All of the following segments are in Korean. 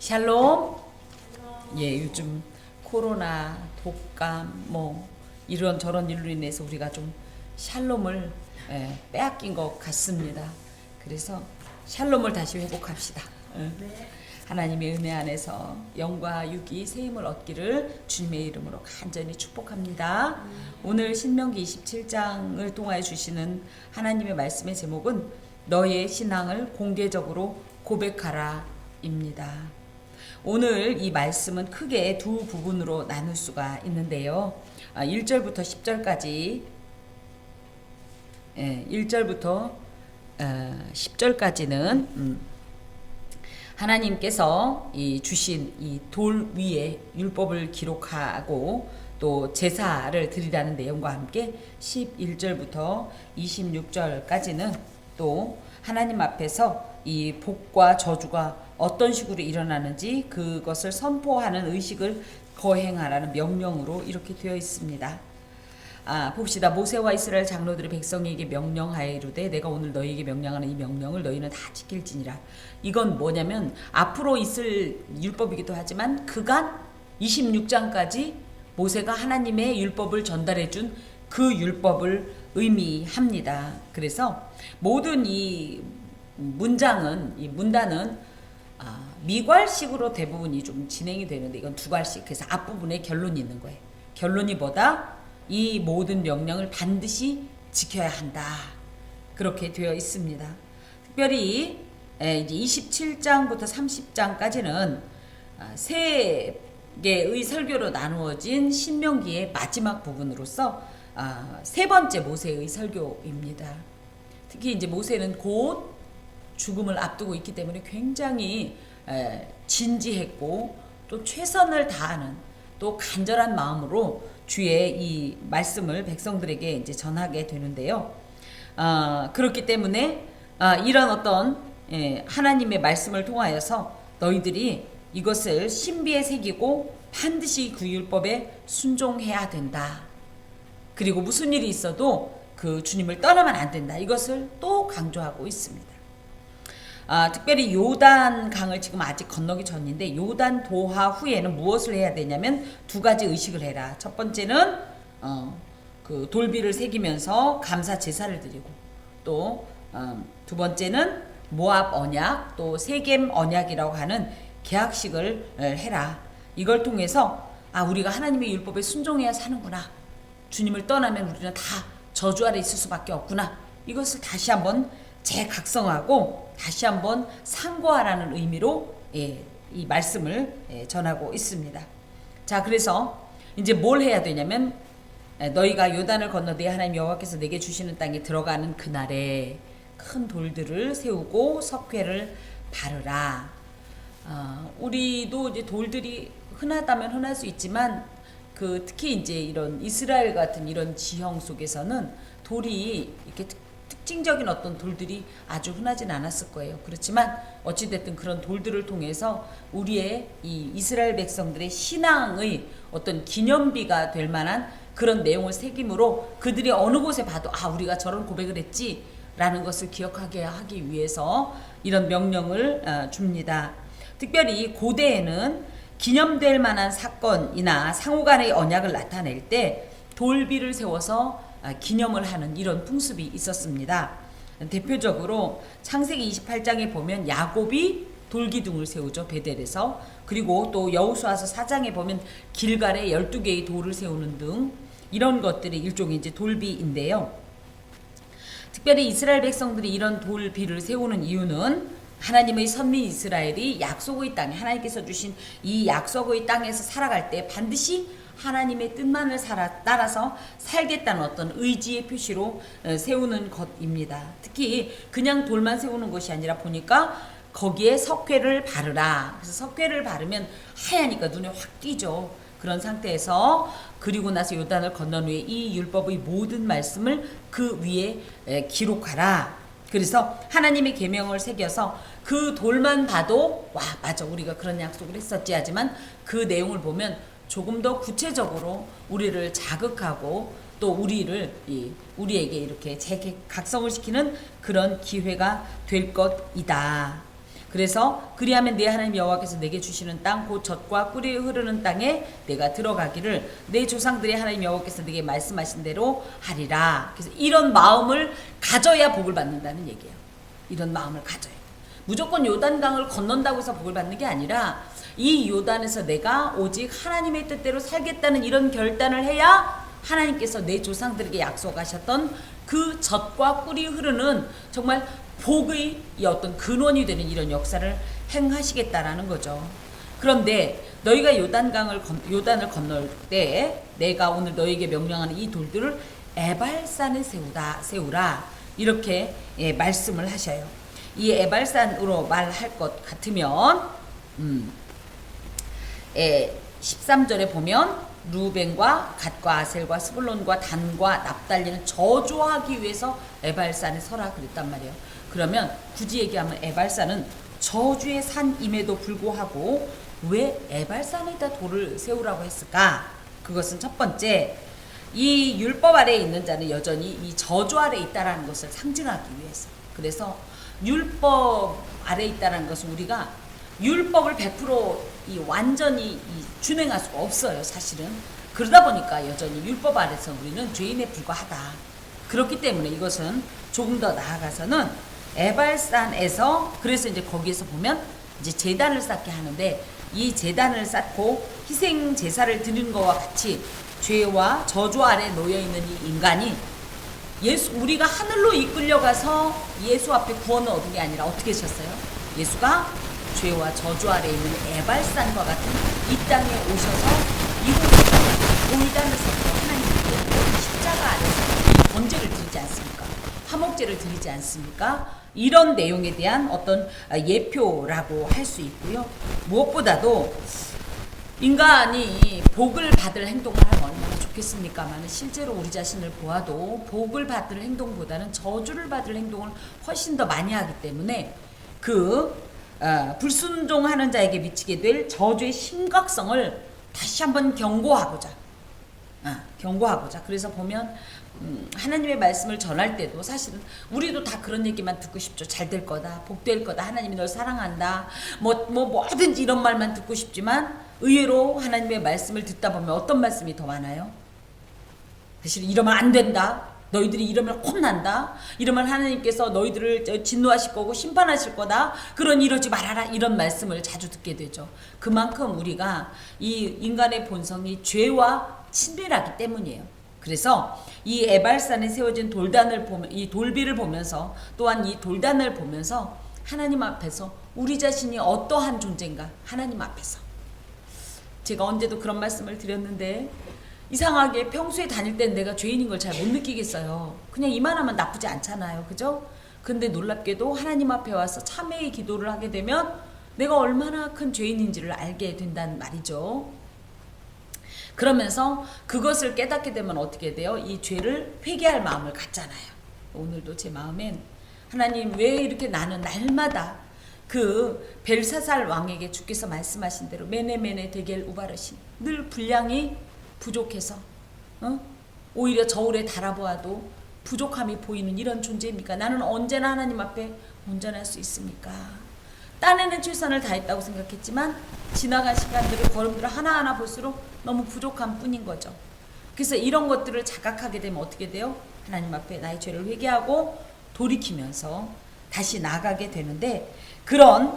샬롬. 예, 요즘 코로나, 독감, 뭐 이런저런 일로 인해서 우리가 좀 샬롬을 빼앗긴 것 같습니다. 그래서 샬롬을 다시 회복합시다. 하나님의 은혜 안에서 영과 육이 새 힘을 얻기를 주님의 이름으로 간절히 축복합니다. 오늘 신명기 27장을 통하여 주시는 하나님의 말씀의 제목은 너의 신앙을 공개적으로 고백하라 입니다. 오늘 이 말씀은 크게 두 부분으로 나눌 수가 있는데요. 1절부터 10절까지 1절부터 10절까지는 하나님께서 주신 이 돌 위에 율법을 기록하고 또 제사를 드리라는 내용과 함께 11절부터 26절까지는 또 하나님 앞에서 이 복과 저주가 어떤 식으로 일어나는지 그것을 선포하는 의식을 거행하라는 명령으로 이렇게 되어 있습니다. 봅시다. 모세와 이스라엘 장로들이 백성에게 명령하여 이르되 내가 오늘 너희에게 명령하는 이 명령을 너희는 다 지킬지니라. 이건 뭐냐면 앞으로 있을 율법이기도 하지만 그간 26장까지 모세가 하나님의 율법을 전달해 준 그 율법을 의미합니다. 그래서 모든 이 문단은 미괄식으로 대부분이 좀 진행이 되는데 이건 두괄식. 그래서 앞부분에 결론이 있는 거예요. 결론이 뭐다? 이 모든 명령을 반드시 지켜야 한다. 그렇게 되어 있습니다. 특별히 이제 27장부터 30장까지는 세 개의 설교로 나누어진 신명기의 마지막 부분으로서 세 번째 모세의 설교입니다. 특히 이제 모세는 곧 죽음을 앞두고 있기 때문에 굉장히 진지했고 또 최선을 다하는 또 간절한 마음으로 주의 이 말씀을 백성들에게 이제 전하게 되는데요. 그렇기 때문에 이런 어떤 하나님의 말씀을 통하여서 너희들이 이것을 신비에 새기고 반드시 그 율법에 순종해야 된다. 그리고 무슨 일이 있어도 그 주님을 떠나면 안 된다. 이것을 또 강조하고 있습니다. 특별히 요단 강을 지금 아직 건너기 전인데 요단 도하 후에는 무엇을 해야 되냐면 두 가지 의식을 해라. 첫 번째는 그 돌비를 새기면서 감사 제사를 드리고 또 두 번째는 모압 언약 또 세겜 언약이라고 하는 계약식을 해라. 이걸 통해서 우리가 하나님의 율법에 순종해야 사는구나. 주님을 떠나면 우리는 다 저주 아래 있을 수밖에 없구나. 이것을 다시 한번 재각성하고 다시 한번 상고하라는 의미로 이 말씀을 전하고 있습니다. 자, 그래서 이제 뭘 해야 되냐면 너희가 요단을 건너되 하나님 여호와께서 내게 주시는 땅에 들어가는 그날에 큰 돌들을 세우고 석회를 바르라. 우리도 이제 돌들이 흔하다면 흔할 수 있지만 특히 이제 이런 이스라엘 같은 이런 지형 속에서는 돌이 이렇게 특징적인 어떤 돌들이 아주 흔하진 않았을 거예요. 그렇지만 어찌됐든 그런 돌들을 통해서 우리의 이 이스라엘 백성들의 신앙의 어떤 기념비가 될 만한 그런 내용을 새김으로 그들이 어느 곳에 봐도 우리가 저런 고백을 했지 라는 것을 기억하게 하기 위해서 이런 명령을 줍니다. 특별히 고대에는 기념될 만한 사건이나 상호간의 언약을 나타낼 때 돌비를 세워서 기념을 하는 이런 풍습이 있었습니다. 대표적으로 창세기 28장에 보면 야곱이 돌기둥을 세우죠. 베델에서. 그리고 또 여호수아서 4장에 보면 길갈에 12개의 돌을 세우는 등 이런 것들이 일종의 이제 돌비인데요. 특별히 이스라엘 백성들이 이런 돌비를 세우는 이유는 하나님의 선민 이스라엘이 약속의 땅에 하나님께서 주신 이 약속의 땅에서 살아갈 때 반드시 하나님의 뜻만을 따라서 살겠다는 어떤 의지의 표시로 세우는 것입니다. 특히 그냥 돌만 세우는 것이 아니라 보니까 거기에 석회를 바르라. 그래서 석회를 바르면 하얘니까 눈에 확 띄죠. 그런 상태에서 그리고 나서 요단을 건넌 후에 이 율법의 모든 말씀을 그 위에 기록하라. 그래서 하나님의 계명을 새겨서 그 돌만 봐도 맞아 우리가 그런 약속을 했었지 하지만 그 내용을 보면 조금 더 구체적으로 우리를 자극하고 또 우리에게 이렇게 재각성을 시키는 그런 기회가 될 것이다. 그래서 그리하면 내 하나님 여호와께서 내게 주시는 땅 곧 젖과 꿀이 흐르는 땅에 내가 들어가기를 내 조상들의 하나님 여호와께서 내게 말씀하신 대로 하리라. 그래서 이런 마음을 가져야 복을 받는다는 얘기예요. 이런 마음을 가져야. 무조건 요단강을 건넌다고 해서 복을 받는 게 아니라 이 요단에서 내가 오직 하나님의 뜻대로 살겠다는 이런 결단을 해야 하나님께서 내 조상들에게 약속하셨던 그 젖과 꿀이 흐르는 정말 복의 어떤 근원이 되는 이런 역사를 행하시겠다라는 거죠. 그런데 너희가 요단을 건널 때 내가 오늘 너희에게 명령하는 이 돌들을 에발산에 세우라 이렇게 말씀을 하셔요. 이 에발산으로 말할 것 같으면 13절에 보면 루벤과 갓과 아셀과 스불론과 단과 납달리는 저주하기 위해서 에발산에 서라 그랬단 말이에요. 그러면 굳이 얘기하면 에발산은 저주의 산임에도 불구하고 왜 에발산에다 돌을 세우라고 했을까? 그것은 첫 번째, 이 율법 아래에 있는 자는 여전히 이 저주 아래에 있다라는 것을 상징하기 위해서. 그래서 율법 아래에 있다라는 것은 우리가 율법을 100% 완전히 준행할 수가 없어요, 사실은. 그러다 보니까 여전히 율법 아래서 우리는 죄인에 불과하다. 그렇기 때문에 이것은 조금 더 나아가서는 에발산에서, 그래서 이제 거기에서 보면 이제 제단을 쌓게 하는데, 이 제단을 쌓고 희생 제사를 드리는 것과 같이 죄와 저주 아래 놓여 있는 이 인간이 우리가 하늘로 이끌려가서 예수 앞에 구원을 얻은 게 아니라 어떻게 하셨어요? 예수가 죄와 저주 아래 있는 에발산과 같은 이 땅에 오셔서 이곳에서 돌단을 쌓고 하나님께 십자가 아래서 번제를 드리지 않습니까? 화목제를 드리지 않습니까? 이런 내용에 대한 어떤 예표라고 할 수 있고요. 무엇보다도 인간이 복을 받을 행동을 하면 얼마나 좋겠습니까만 실제로 우리 자신을 보아도 복을 받을 행동보다는 저주를 받을 행동을 훨씬 더 많이 하기 때문에 불순종하는 자에게 미치게 될 저주의 심각성을 다시 한번 경고하고자. 그래서 보면 하나님의 말씀을 전할 때도 사실은 우리도 다 그런 얘기만 듣고 싶죠. 잘 될 거다, 복될 거다, 하나님이 널 사랑한다, 뭐든지 이런 말만 듣고 싶지만 의외로 하나님의 말씀을 듣다 보면 어떤 말씀이 더 많아요? 사실 이러면 안 된다, 너희들이 이러면 혼난다, 이러면 하나님께서 너희들을 진노하실 거고 심판하실 거다, 그러니 이러지 말아라, 이런 말씀을 자주 듣게 되죠. 그만큼 우리가 이 인간의 본성이 죄와 친밀하기 때문이에요. 그래서 이 에발산에 세워진 이 돌비를 보면서, 또한 이 돌단을 보면서 하나님 앞에서 우리 자신이 어떠한 존재인가, 하나님 앞에서. 제가 언제도 그런 말씀을 드렸는데 이상하게 평소에 다닐 땐 내가 죄인인 걸 잘 못 느끼겠어요. 그냥 이만하면 나쁘지 않잖아요, 그죠? 근데 놀랍게도 하나님 앞에 와서 참회의 기도를 하게 되면 내가 얼마나 큰 죄인인지를 알게 된다는 말이죠. 그러면서 그것을 깨닫게 되면 어떻게 돼요? 이 죄를 회개할 마음을 갖잖아요. 오늘도 제 마음엔 하나님, 왜 이렇게 나는 날마다 그 벨사살 왕에게 주께서 말씀하신 대로 메네메네 데겔 우바르신, 늘 분량이 부족해서 오히려 저울에 달아보아도 부족함이 보이는 이런 존재입니까? 나는 언제나 하나님 앞에 온전할 수 있습니까? 딴에는 최선을 다했다고 생각했지만 지나간 시간들을, 걸음들을 하나하나 볼수록 너무 부족한 뿐인 거죠. 그래서 이런 것들을 자각하게 되면 어떻게 돼요? 하나님 앞에 나의 죄를 회개하고 돌이키면서 다시 나가게 되는데, 그런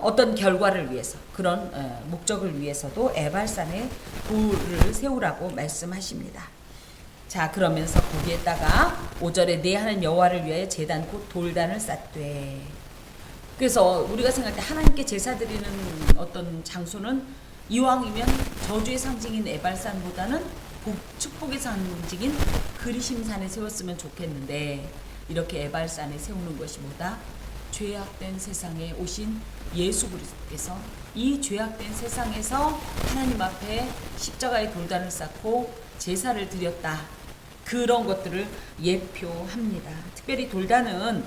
어떤 결과를 위해서, 그런 목적을 위해서도 에발산에 돌을 세우라고 말씀하십니다. 자, 그러면서 거기에다가 5절에 내 하나님 여호와를 위하여 제단 곧 돌단을 쌓되. 그래서 우리가 생각할 때 하나님께 제사 드리는 어떤 장소는 이왕이면 저주의 상징인 에발산보다는 축복의 상징인 그리심산에 세웠으면 좋겠는데, 이렇게 에발산에 세우는 것이 뭐다? 죄악된 세상에 오신 예수 그리스도께서 이 죄악된 세상에서 하나님 앞에 십자가의 돌단을 쌓고 제사를 드렸다, 그런 것들을 예표합니다. 특별히 돌단은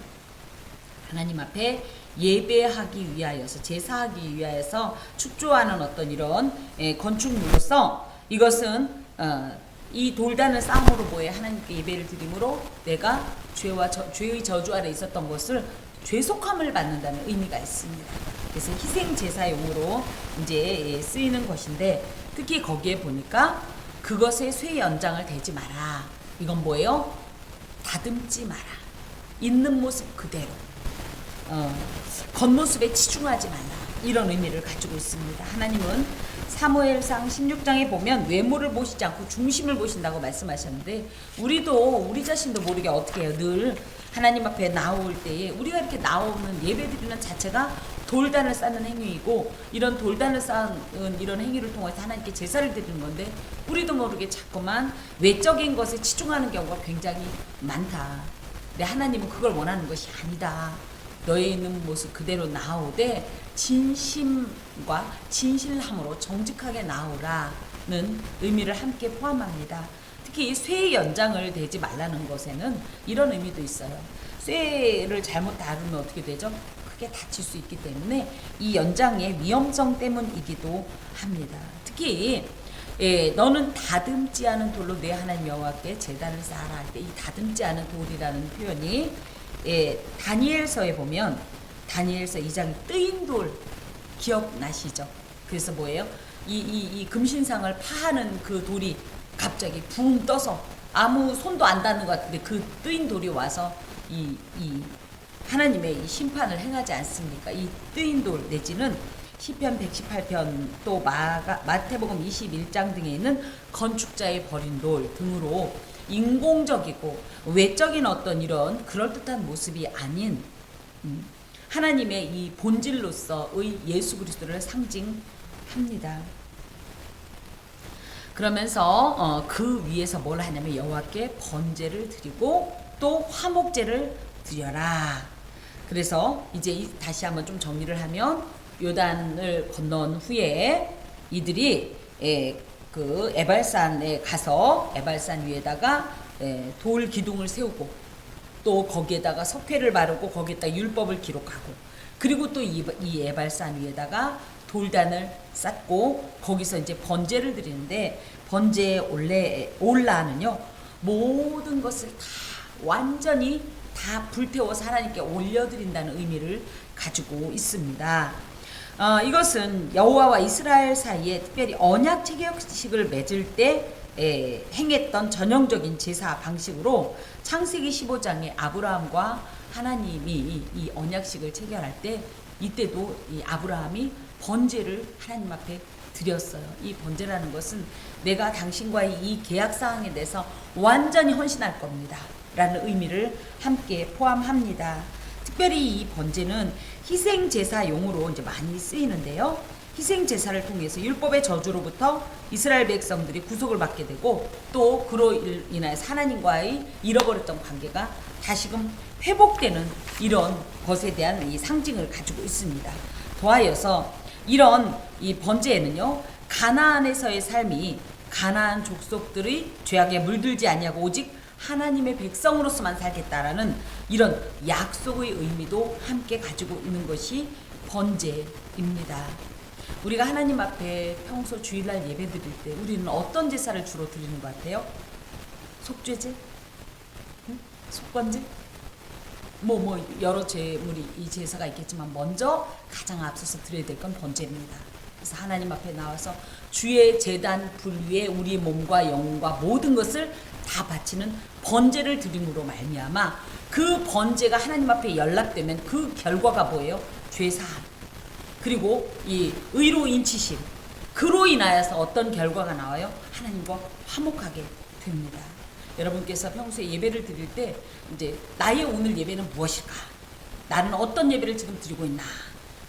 하나님 앞에 예배하기 위하여서, 제사하기 위하여서 축조하는 어떤 이런 건축물로서, 이것은 이 돌단을 쌓음으로 뭐해? 하나님께 예배를 드림으로 내가 죄의 저주 아래 있었던 것을 죄속함을 받는다는 의미가 있습니다. 그래서 희생 제사용으로 이제 쓰이는 것인데 특히 거기에 보니까 그것의 쇠 연장을 대지 마라. 이건 뭐예요? 다듬지 마라. 있는 모습 그대로. 겉모습에 치중하지 말라. 이런 의미를 가지고 있습니다. 하나님은 사무엘상 16장에 보면 외모를 보시지 않고 중심을 보신다고 말씀하셨는데 우리도 우리 자신도 모르게 어떻게 해요? 늘 하나님 앞에 나올 때에 우리가 이렇게 나오는 예배드리는 자체가 돌단을 쌓는 행위이고 이런 돌단을 쌓은 이런 행위를 통해서 하나님께 제사를 드리는 건데 우리도 모르게 자꾸만 외적인 것에 치중하는 경우가 굉장히 많다. 근데 하나님은 그걸 원하는 것이 아니다. 너의 있는 모습 그대로 나오되 진심과 진실함으로 정직하게 나오라는 의미를 함께 포함합니다. 특히 쇠 연장을 대지 말라는 것에는 이런 의미도 있어요. 쇠를 잘못 다루면 어떻게 되죠? 크게 다칠 수 있기 때문에 이 연장의 위험성 때문이기도 합니다. 특히 너는 다듬지 않은 돌로 내 하나님 여호와께 제단을 쌓아라 할 때 이 다듬지 않은 돌이라는 표현이 다니엘서에 보면 다니엘서 2장 뜨인 돌 기억나시죠? 그래서 뭐예요? 이 금신상을 파하는 그 돌이 갑자기 붕 떠서 아무 손도 안 닿는 것 같은데 그 뜨인 돌이 와서 이 하나님의 이 심판을 행하지 않습니까? 이 뜨인 돌 내지는 시편 118편 또 마태복음 21장 등에 있는 건축자의 버린 돌 등으로 인공적이고 외적인 어떤 이런 그럴듯한 모습이 아닌 하나님의 이 본질로서의 예수 그리스도를 상징합니다. 그러면서 그 위에서 뭘 하냐면 여호와께 번제를 드리고 또 화목제를 드려라. 그래서 이제 다시 한번 좀 정리를 하면 요단을 건넌 후에 이들이 그 에발산에 가서 에발산 위에다가 돌 기둥을 세우고 또 거기에다가 석회를 바르고 거기에다 율법을 기록하고 그리고 또 이 에발산 위에다가 돌단을 쌓고 거기서 이제 번제를 드리는데 번제 올라는요 모든 것을 다 완전히 다 불태워서 하나님께 올려드린다는 의미를 가지고 있습니다. 이것은 여호와와 이스라엘 사이에 특별히 언약 체결식을 맺을 때 행했던 전형적인 제사 방식으로 창세기 15장에 아브라함과 하나님이 이 언약식을 체결할 때 이때도 이 아브라함이 번제를 하나님 앞에 드렸어요. 이 번제라는 것은 내가 당신과의 이 계약 사항에 대해서 완전히 헌신할 겁니다. 라는 의미를 함께 포함합니다. 특별히 이 번제는 희생 제사용으로 이제 많이 쓰이는데요. 희생 제사를 통해서 율법의 저주로부터 이스라엘 백성들이 구속을 받게 되고 또 그로 인하여서 하나님과의 잃어버렸던 관계가 다시금 회복되는 이런 것에 대한 이 상징을 가지고 있습니다. 더하여서 이런 이 번제에는요 가나안에서의 삶이 가나안 족속들의 죄악에 물들지 아니하고 오직 하나님의 백성으로서만 살겠다라는 이런 약속의 의미도 함께 가지고 있는 것이 번제입니다. 우리가 하나님 앞에 평소 주일날 예배 드릴 때 우리는 어떤 제사를 주로 드리는 것 같아요? 속죄제? 속건제? 여러 제물이 이 제사가 있겠지만 먼저 가장 앞서서 드려야 될 건 번제입니다. 그래서 하나님 앞에 나와서 주의 제단 불 위에 우리 몸과 영과 모든 것을 다 바치는 번제를 드림으로 말미암아 그 번제가 하나님 앞에 연락되면 그 결과가 뭐예요? 죄사함 그리고 이 의로 인치심 그로 인하여서 어떤 결과가 나와요? 하나님과 화목하게 됩니다. 여러분께서 평소에 예배를 드릴 때 이제 나의 오늘 예배는 무엇일까? 나는 어떤 예배를 지금 드리고 있나?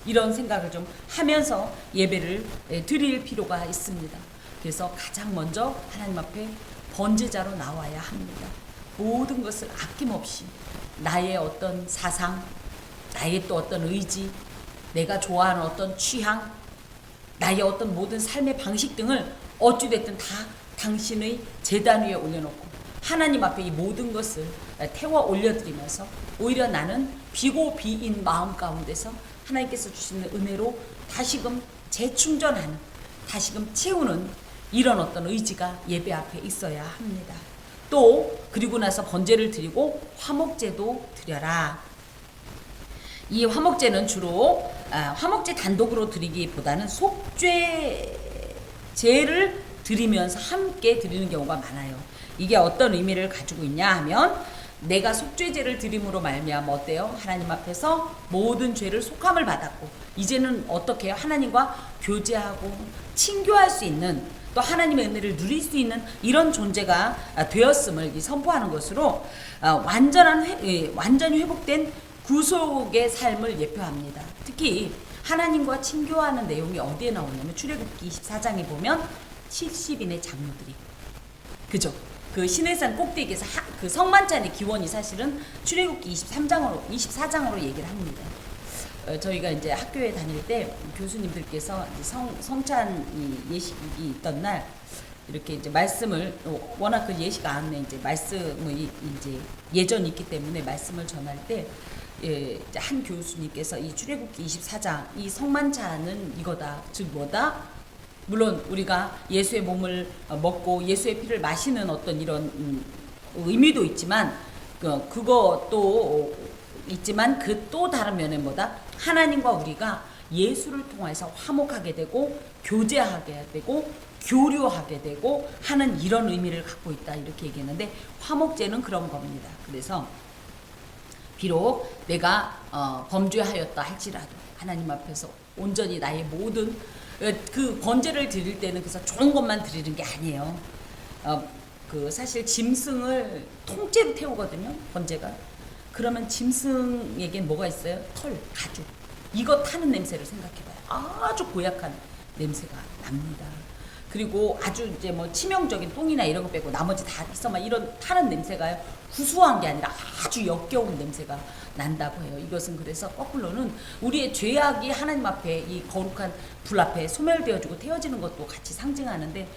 이런 생각을 좀 하면서 예배를 드릴 필요가 있습니다. 그래서 가장 먼저 하나님 앞에 번제자로 나와야 합니다. 모든 것을 아낌없이 나의 어떤 사상, 나의 또 어떤 의지, 내가 좋아하는 어떤 취향, 나의 어떤 모든 삶의 방식 등을 어찌됐든 다 당신의 제단 위에 올려놓고 하나님 앞에 이 모든 것을 태워 올려드리면서 오히려 나는 비고 비인 마음 가운데서 하나님께서 주시는 은혜로 다시금 재충전하는, 다시금 채우는 이런 어떤 의지가 예배 앞에 있어야 합니다. 또 그리고 나서 번제를 드리고 화목제도 드려라. 이 화목제는 주로 화목제 단독으로 드리기보다는 속죄제를 드리면서 함께 드리는 경우가 많아요. 이게 어떤 의미를 가지고 있냐 하면 내가 속죄제를 드림으로 말미암아 어때요? 하나님 앞에서 모든 죄를 속함을 받았고 이제는 어떻게 해요? 하나님과 교제하고 친교할 수 있는 또 하나님의 은혜를 누릴 수 있는 이런 존재가 되었음을 선포하는 것으로 완전히 회복된 구속의 삶을 예표합니다. 특히 하나님과 친교하는 내용이 어디에 나오냐면 출애굽기 24장에 보면 70인의 장로들이 그죠? 그 시내산 꼭대기에서 그 성만찬의 기원이 사실은 출애굽기 24장으로 얘기를 합니다. 저희가 이제 학교에 다닐 때 교수님들께서 이제 성찬 예식이 있던 날 이렇게 이제 말씀을 워낙 그 예식 안에 이제 말씀이 이제 예전이 있기 때문에 말씀을 전할 때 한 교수님께서 이 출애굽기 24장 이 성만찬은 이거다 즉 뭐다 물론 우리가 예수의 몸을 먹고 예수의 피를 마시는 어떤 이런 의미도 있지만 그것도 있지만 그 또 다른 면은 뭐다 하나님과 우리가 예수를 통해서 화목하게 되고 교제하게 되고 교류하게 되고 하는 이런 의미를 갖고 있다 이렇게 얘기했는데 화목제는 그런 겁니다. 그래서 비록 내가 범죄하였다 할지라도 하나님 앞에서 온전히 나의 모든 그 번제를 드릴 때는 그래서 좋은 것만 드리는 게 아니에요. 그 사실 짐승을 통째로 태우거든요. 번제가. 그러면 짐승에겐 뭐가 있어요? 털, 가죽. 이거 타는 냄새를 생각해봐요. 아주 고약한 냄새가 납니다. 그리고 아주 이제 뭐 치명적인 똥이나 이런 거 빼고 나머지 다 있어 막 이런 타는 냄새가요. 구수한 게 아니라 아주 역겨운 냄새가 난다고 해요. 이것은 그래서 거꾸로는 우리의 죄악이 하나님 앞에 이 거룩한 불 앞에 소멸되어지고 태워지는 것도 같이 상징하는데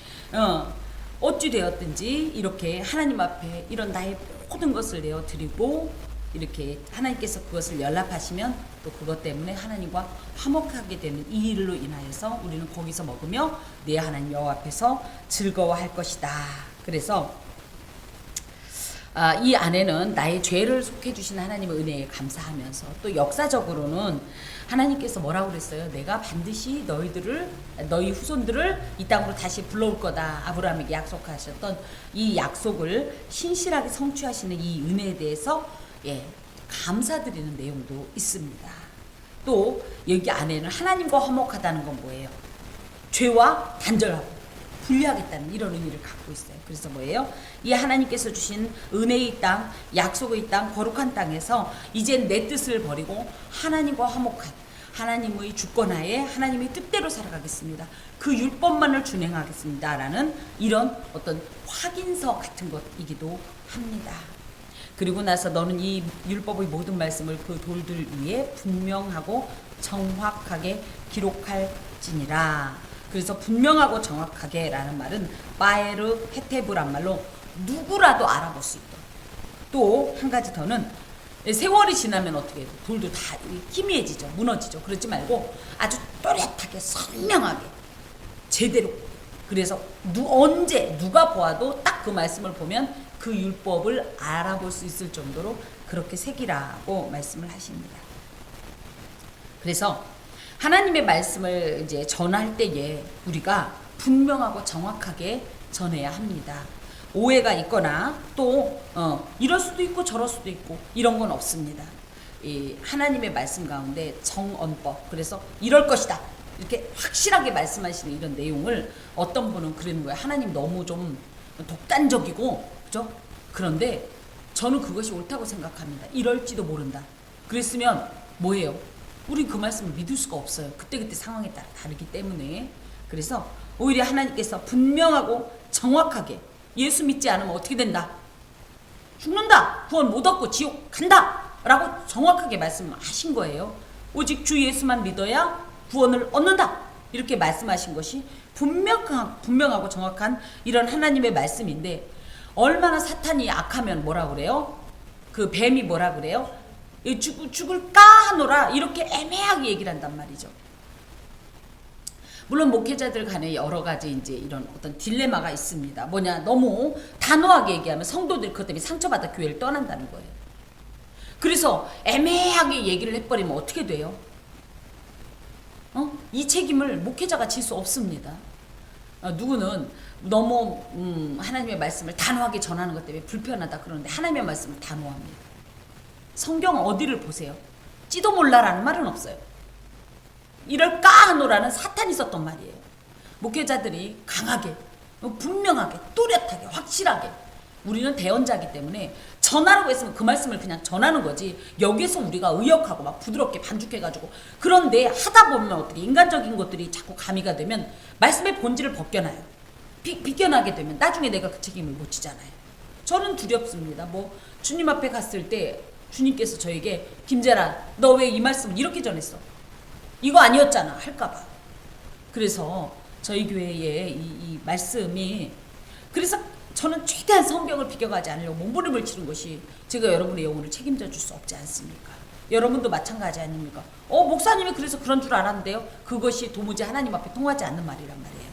어찌 되었든지 이렇게 하나님 앞에 이런 나의 모든 것을 내어 드리고 이렇게 하나님께서 그것을 연락하시면 또 그것 때문에 하나님과 화목하게 되는 이 일로 인하여서 우리는 거기서 먹으며 내 하나님 여호와 앞에서 즐거워할 것이다. 그래서 이 안에는 나의 죄를 속해 주신 하나님의 은혜에 감사하면서 또 역사적으로는 하나님께서 뭐라고 그랬어요? 내가 반드시 너희 후손들을 이 땅으로 다시 불러올 거다. 아브라함에게 약속하셨던 이 약속을 신실하게 성취하시는 이 은혜에 대해서 감사드리는 내용도 있습니다. 또 여기 안에는 하나님과 화목하다는 건 뭐예요? 죄와 단절하고 분리하겠다는 이런 의미를 갖고 있어요. 그래서 뭐예요? 이 하나님께서 주신 은혜의 땅, 약속의 땅, 거룩한 땅에서 이젠 내 뜻을 버리고 하나님과 화목한 하나님의 주권하에 하나님의 뜻대로 살아가겠습니다. 그 율법만을 준행하겠습니다. 라는 이런 어떤 확인서 같은 것이기도 합니다. 그리고 나서 너는 이 율법의 모든 말씀을 그 돌들 위에 분명하고 정확하게 기록할지니라. 그래서 분명하고 정확하게 라는 말은 바에르 헤테브란 말로 누구라도 알아볼 수 있도록. 또 한 가지 더는 세월이 지나면 어떻게 해요? 돌도 다 희미해지죠. 무너지죠. 그러지 말고 아주 또렷하게 선명하게 제대로. 그래서 언제 누가 보아도 딱 그 말씀을 보면 그 율법을 알아볼 수 있을 정도로 그렇게 새기라고 말씀을 하십니다. 그래서 하나님의 말씀을 이제 전할 때에 우리가 분명하고 정확하게 전해야 합니다. 오해가 있거나 또 이럴 수도 있고 저럴 수도 있고 이런 건 없습니다. 이 하나님의 말씀 가운데 정언법, 그래서 이럴 것이다 이렇게 확실하게 말씀하시는 이런 내용을 어떤 분은 그러는 거예요. 하나님 너무 좀 독단적이고 그죠? 그런데 저는 그것이 옳다고 생각합니다. 이럴지도 모른다. 그랬으면 뭐예요? 우리 그 말씀을 믿을 수가 없어요. 그때그때 상황에 따라 다르기 때문에. 그래서 오히려 하나님께서 분명하고 정확하게 예수 믿지 않으면 어떻게 된다? 죽는다. 구원 못 얻고 지옥 간다. 라고 정확하게 말씀하신 거예요. 오직 주 예수만 믿어야 구원을 얻는다. 이렇게 말씀하신 것이 분명하고 정확한 이런 하나님의 말씀인데 얼마나 사탄이 악하면 뭐라 그래요? 그 뱀이 뭐라 그래요? 죽을까 하노라 이렇게 애매하게 얘기를 한단 말이죠. 물론 목회자들 간에 여러 가지 이제 이런 어떤 딜레마가 있습니다. 뭐냐, 너무 단호하게 얘기하면 성도들이 그것 때문에 상처받아 교회를 떠난다는 거예요. 그래서 애매하게 얘기를 해버리면 어떻게 돼요? 이 책임을 목회자가 질 수 없습니다. 누구는 너무 하나님의 말씀을 단호하게 전하는 것 때문에 불편하다 그러는데 하나님의 말씀을 단호합니다. 성경 어디를 보세요? 찌도 몰라라는 말은 없어요. 이럴까 하노라는 사탄이 썼던 말이에요. 목회자들이 강하게, 분명하게, 또렷하게, 확실하게, 우리는 대언자이기 때문에 전하라고 했으면 그 말씀을 그냥 전하는 거지, 여기서 우리가 의역하고 막 부드럽게 반죽해가지고, 그런데 하다 보면 어떻게 인간적인 것들이 자꾸 가미가 되면 말씀의 본질을 벗겨나요. 비껴나게 되면 나중에 내가 그 책임을 못 지잖아요. 저는 두렵습니다. 뭐 주님 앞에 갔을 때 주님께서 저에게 김재란 너 왜 이 말씀을 이렇게 전했어? 이거 아니었잖아 할까봐. 그래서 저희 교회의 이 말씀이, 그래서 저는 최대한 성경을 비껴가지 않으려고 몸부림을 치는 것이, 제가 여러분의 영혼을 책임져 줄 수 없지 않습니까? 여러분도 마찬가지 아닙니까? 목사님이 그래서 그런 줄 알았는데요. 그것이 도무지 하나님 앞에 통하지 않는 말이란 말이에요.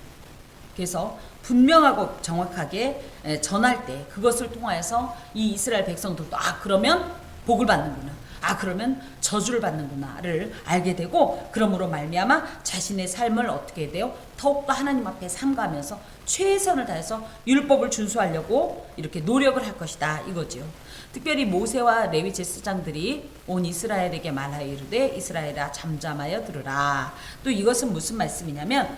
그래서 분명하고 정확하게 전할 때 그것을 통하여서 이 이스라엘 백성들도 그러면 복을 받는구나, 그러면 저주를 받는구나를 알게 되고, 그러므로 말미암아 자신의 삶을 어떻게 돼요? 더욱더 하나님 앞에 삼가면서 최선을 다해서 율법을 준수하려고 이렇게 노력을 할 것이다 이거지요. 특별히 모세와 레위 제사장들이 온 이스라엘에게 말하여 이르되 이스라엘아 잠잠하여 들으라. 또 이것은 무슨 말씀이냐면,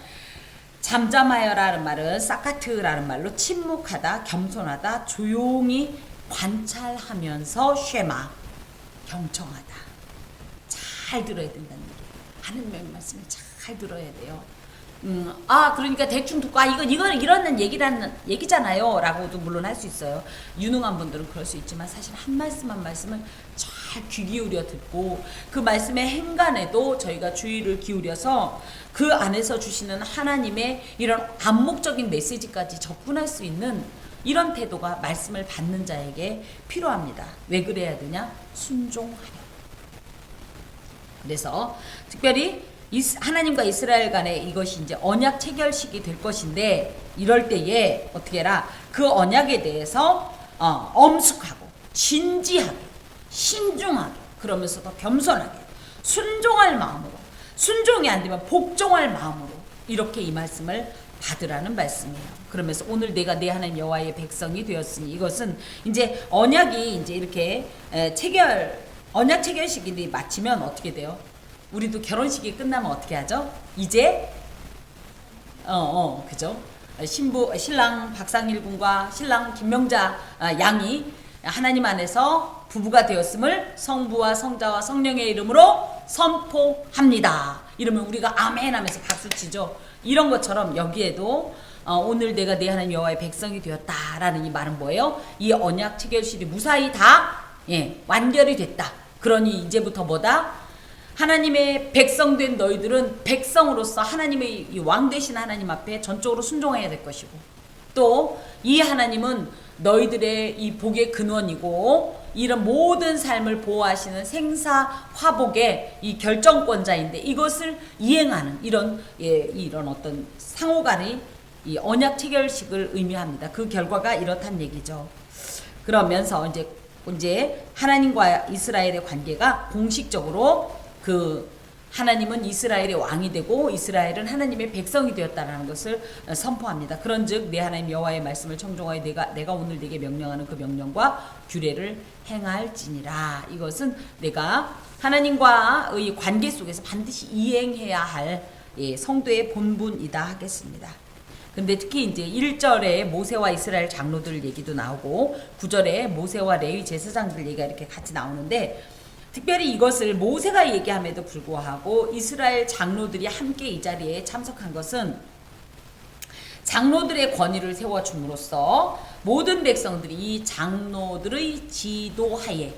잠잠하여라는 말은 사카트라는 말로 침묵하다, 겸손하다, 조용히 관찰하면서 쉐마, 경청하다. 잘 들어야 된다는 얘기예요. 하나님의 말씀을 잘 들어야 돼요. 그러니까 대충 듣고 이건 이런 얘기잖아요 라고도 물론 할 수 있어요. 유능한 분들은 그럴 수 있지만 사실 한 말씀 한 말씀을 잘 귀 기울여 듣고 그 말씀의 행간에도 저희가 주의를 기울여서 그 안에서 주시는 하나님의 이런 암묵적인 메시지까지 접근할 수 있는 이런 태도가 말씀을 받는 자에게 필요합니다. 왜 그래야 되냐? 순종하려. 그래서 특별히 하나님과 이스라엘 간에 이것이 이제 언약 체결식이 될 것인데, 이럴 때에 어떻게 해라? 그 언약에 대해서 엄숙하고 진지하게 신중하게, 그러면서도 겸손하게 순종할 마음으로, 순종이 안 되면 복종할 마음으로 이렇게 이 말씀을 받으라는 말씀이에요. 그러면서 오늘 내가 내 하나님 여호와의 백성이 되었으니, 이것은 이제 언약이 이제 이렇게 언약 체결식이 마치면 어떻게 돼요? 우리도 결혼식이 끝나면 어떻게 하죠? 이제 그죠? 신랑 박상일 군과 신랑 김명자 양이 하나님 안에서 부부가 되었음을 성부와 성자와 성령의 이름으로 선포합니다. 이러면 우리가 아멘 하면서 박수 치죠. 이런 것처럼 여기에도 오늘 내가 내 하나님 여호와의 백성이 되었다라는 이 말은 뭐예요? 이 언약 체결식이 무사히 다 완결이 됐다. 그러니 이제부터 뭐다? 하나님의 백성된 너희들은 백성으로서 하나님의 이 왕 되신 하나님 앞에 전적으로 순종해야 될 것이고, 또 이 하나님은 너희들의 이 복의 근원이고 이런 모든 삶을 보호하시는 생사 화복의 이 결정권자인데, 이것을 이행하는 이런 어떤 상호간의 이 언약 체결식을 의미합니다. 그 결과가 이렇단 얘기죠. 그러면서 이제 하나님과 이스라엘의 관계가 공식적으로 하나님은 이스라엘의 왕이 되고 이스라엘은 하나님의 백성이 되었다라는 것을 선포합니다. 그런즉 내 하나님 여호와의 말씀을 청종하여 내가 오늘 네게 명령하는 그 명령과 규례를 행할지니라. 이것은 내가 하나님과의 관계 속에서 반드시 이행해야 할 성도의 본분이다 하겠습니다. 근데 특히 이제 1절에 모세와 이스라엘 장로들 얘기도 나오고 9절에 모세와 레위 제사장들 얘기가 이렇게 같이 나오는데, 특별히 이것을 모세가 얘기함에도 불구하고 이스라엘 장로들이 함께 이 자리에 참석한 것은 장로들의 권위를 세워줌으로써 모든 백성들이 이 장로들의 지도하에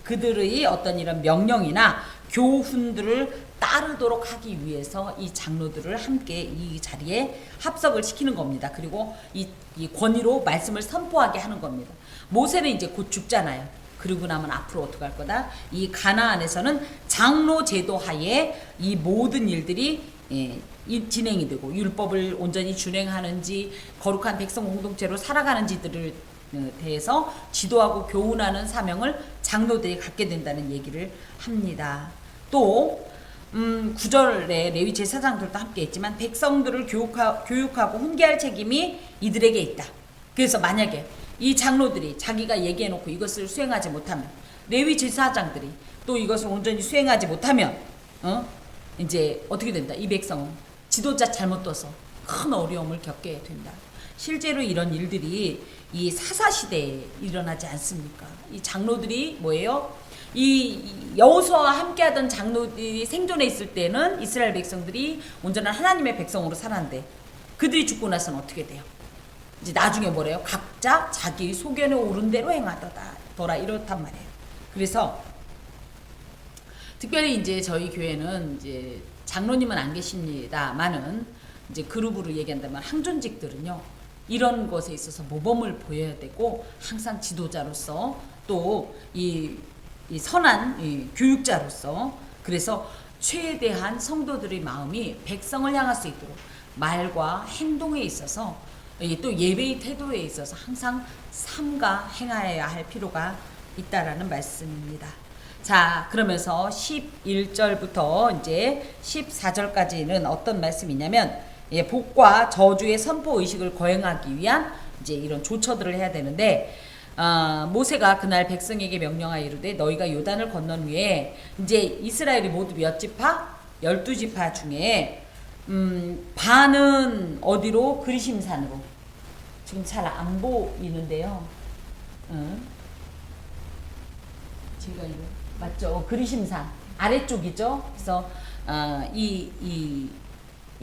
그들의 어떤 이런 명령이나 교훈들을 따르도록 하기 위해서 이 장로들을 함께 이 자리에 합석을 시키는 겁니다. 그리고 이 권위로 말씀을 선포하게 하는 겁니다. 모세는 이제 곧 죽잖아요. 그리고 나면 앞으로 어떻게 할 거다? 이 가나안에서는 장로 제도 하에 이 모든 일들이 진행이 되고, 율법을 온전히 준행하는지 거룩한 백성 공동체로 살아가는지들을 대해서 지도하고 교훈하는 사명을 장로들이 갖게 된다는 얘기를 합니다. 또 9절에 레위 제사장들도 함께 했지만 백성들을 교육하고 훈계할 책임이 이들에게 있다. 그래서 만약에 이 장로들이 자기가 얘기해놓고 이것을 수행하지 못하면, 레위 제사장들이 또 이것을 온전히 수행하지 못하면 이제 어떻게 된다. 이 백성은 지도자 잘못 둬서 큰 어려움을 겪게 된다. 실제로 이런 일들이 이 사사시대에 일어나지 않습니까? 이 장로들이 뭐예요? 이 여호수아와 함께하던 장로들이 생존해 있을 때는 이스라엘 백성들이 온전한 하나님의 백성으로 살았는데, 그들이 죽고 나서는 어떻게 돼요? 이제 나중에 뭐래요? 각자 자기 소견에 오른 대로 행하더라 이렇단 말이에요. 그래서 특별히 이제 저희 교회는 이제 장로님은 안 계십니다만은 이제 그룹으로 얘기한다면 항존직들은요, 이런 것에 있어서 모범을 보여야 되고 항상 지도자로서 또 이 선한 이 교육자로서, 그래서 최대한 성도들의 마음이 백성을 향할 수 있도록 말과 행동에 있어서 또 예배의 태도에 있어서 항상 삼가 행하여야 할 필요가 있다라는 말씀입니다. 자, 그러면서 11절부터 이제 14절까지는 어떤 말씀이냐면, 복과 저주의 선포 의식을 거행하기 위한 이제 이런 조처들을 해야 되는데, 모세가 그날 백성에게 명령하여 이르되 너희가 요단을 건넌 후에 이제 이스라엘이 모두 몇 지파? 12지파 중에 반은 어디로? 그리심산으로. 지금 잘 안 보이는데요. 제가 이거 맞죠? 그리심산 아래쪽이죠. 그래서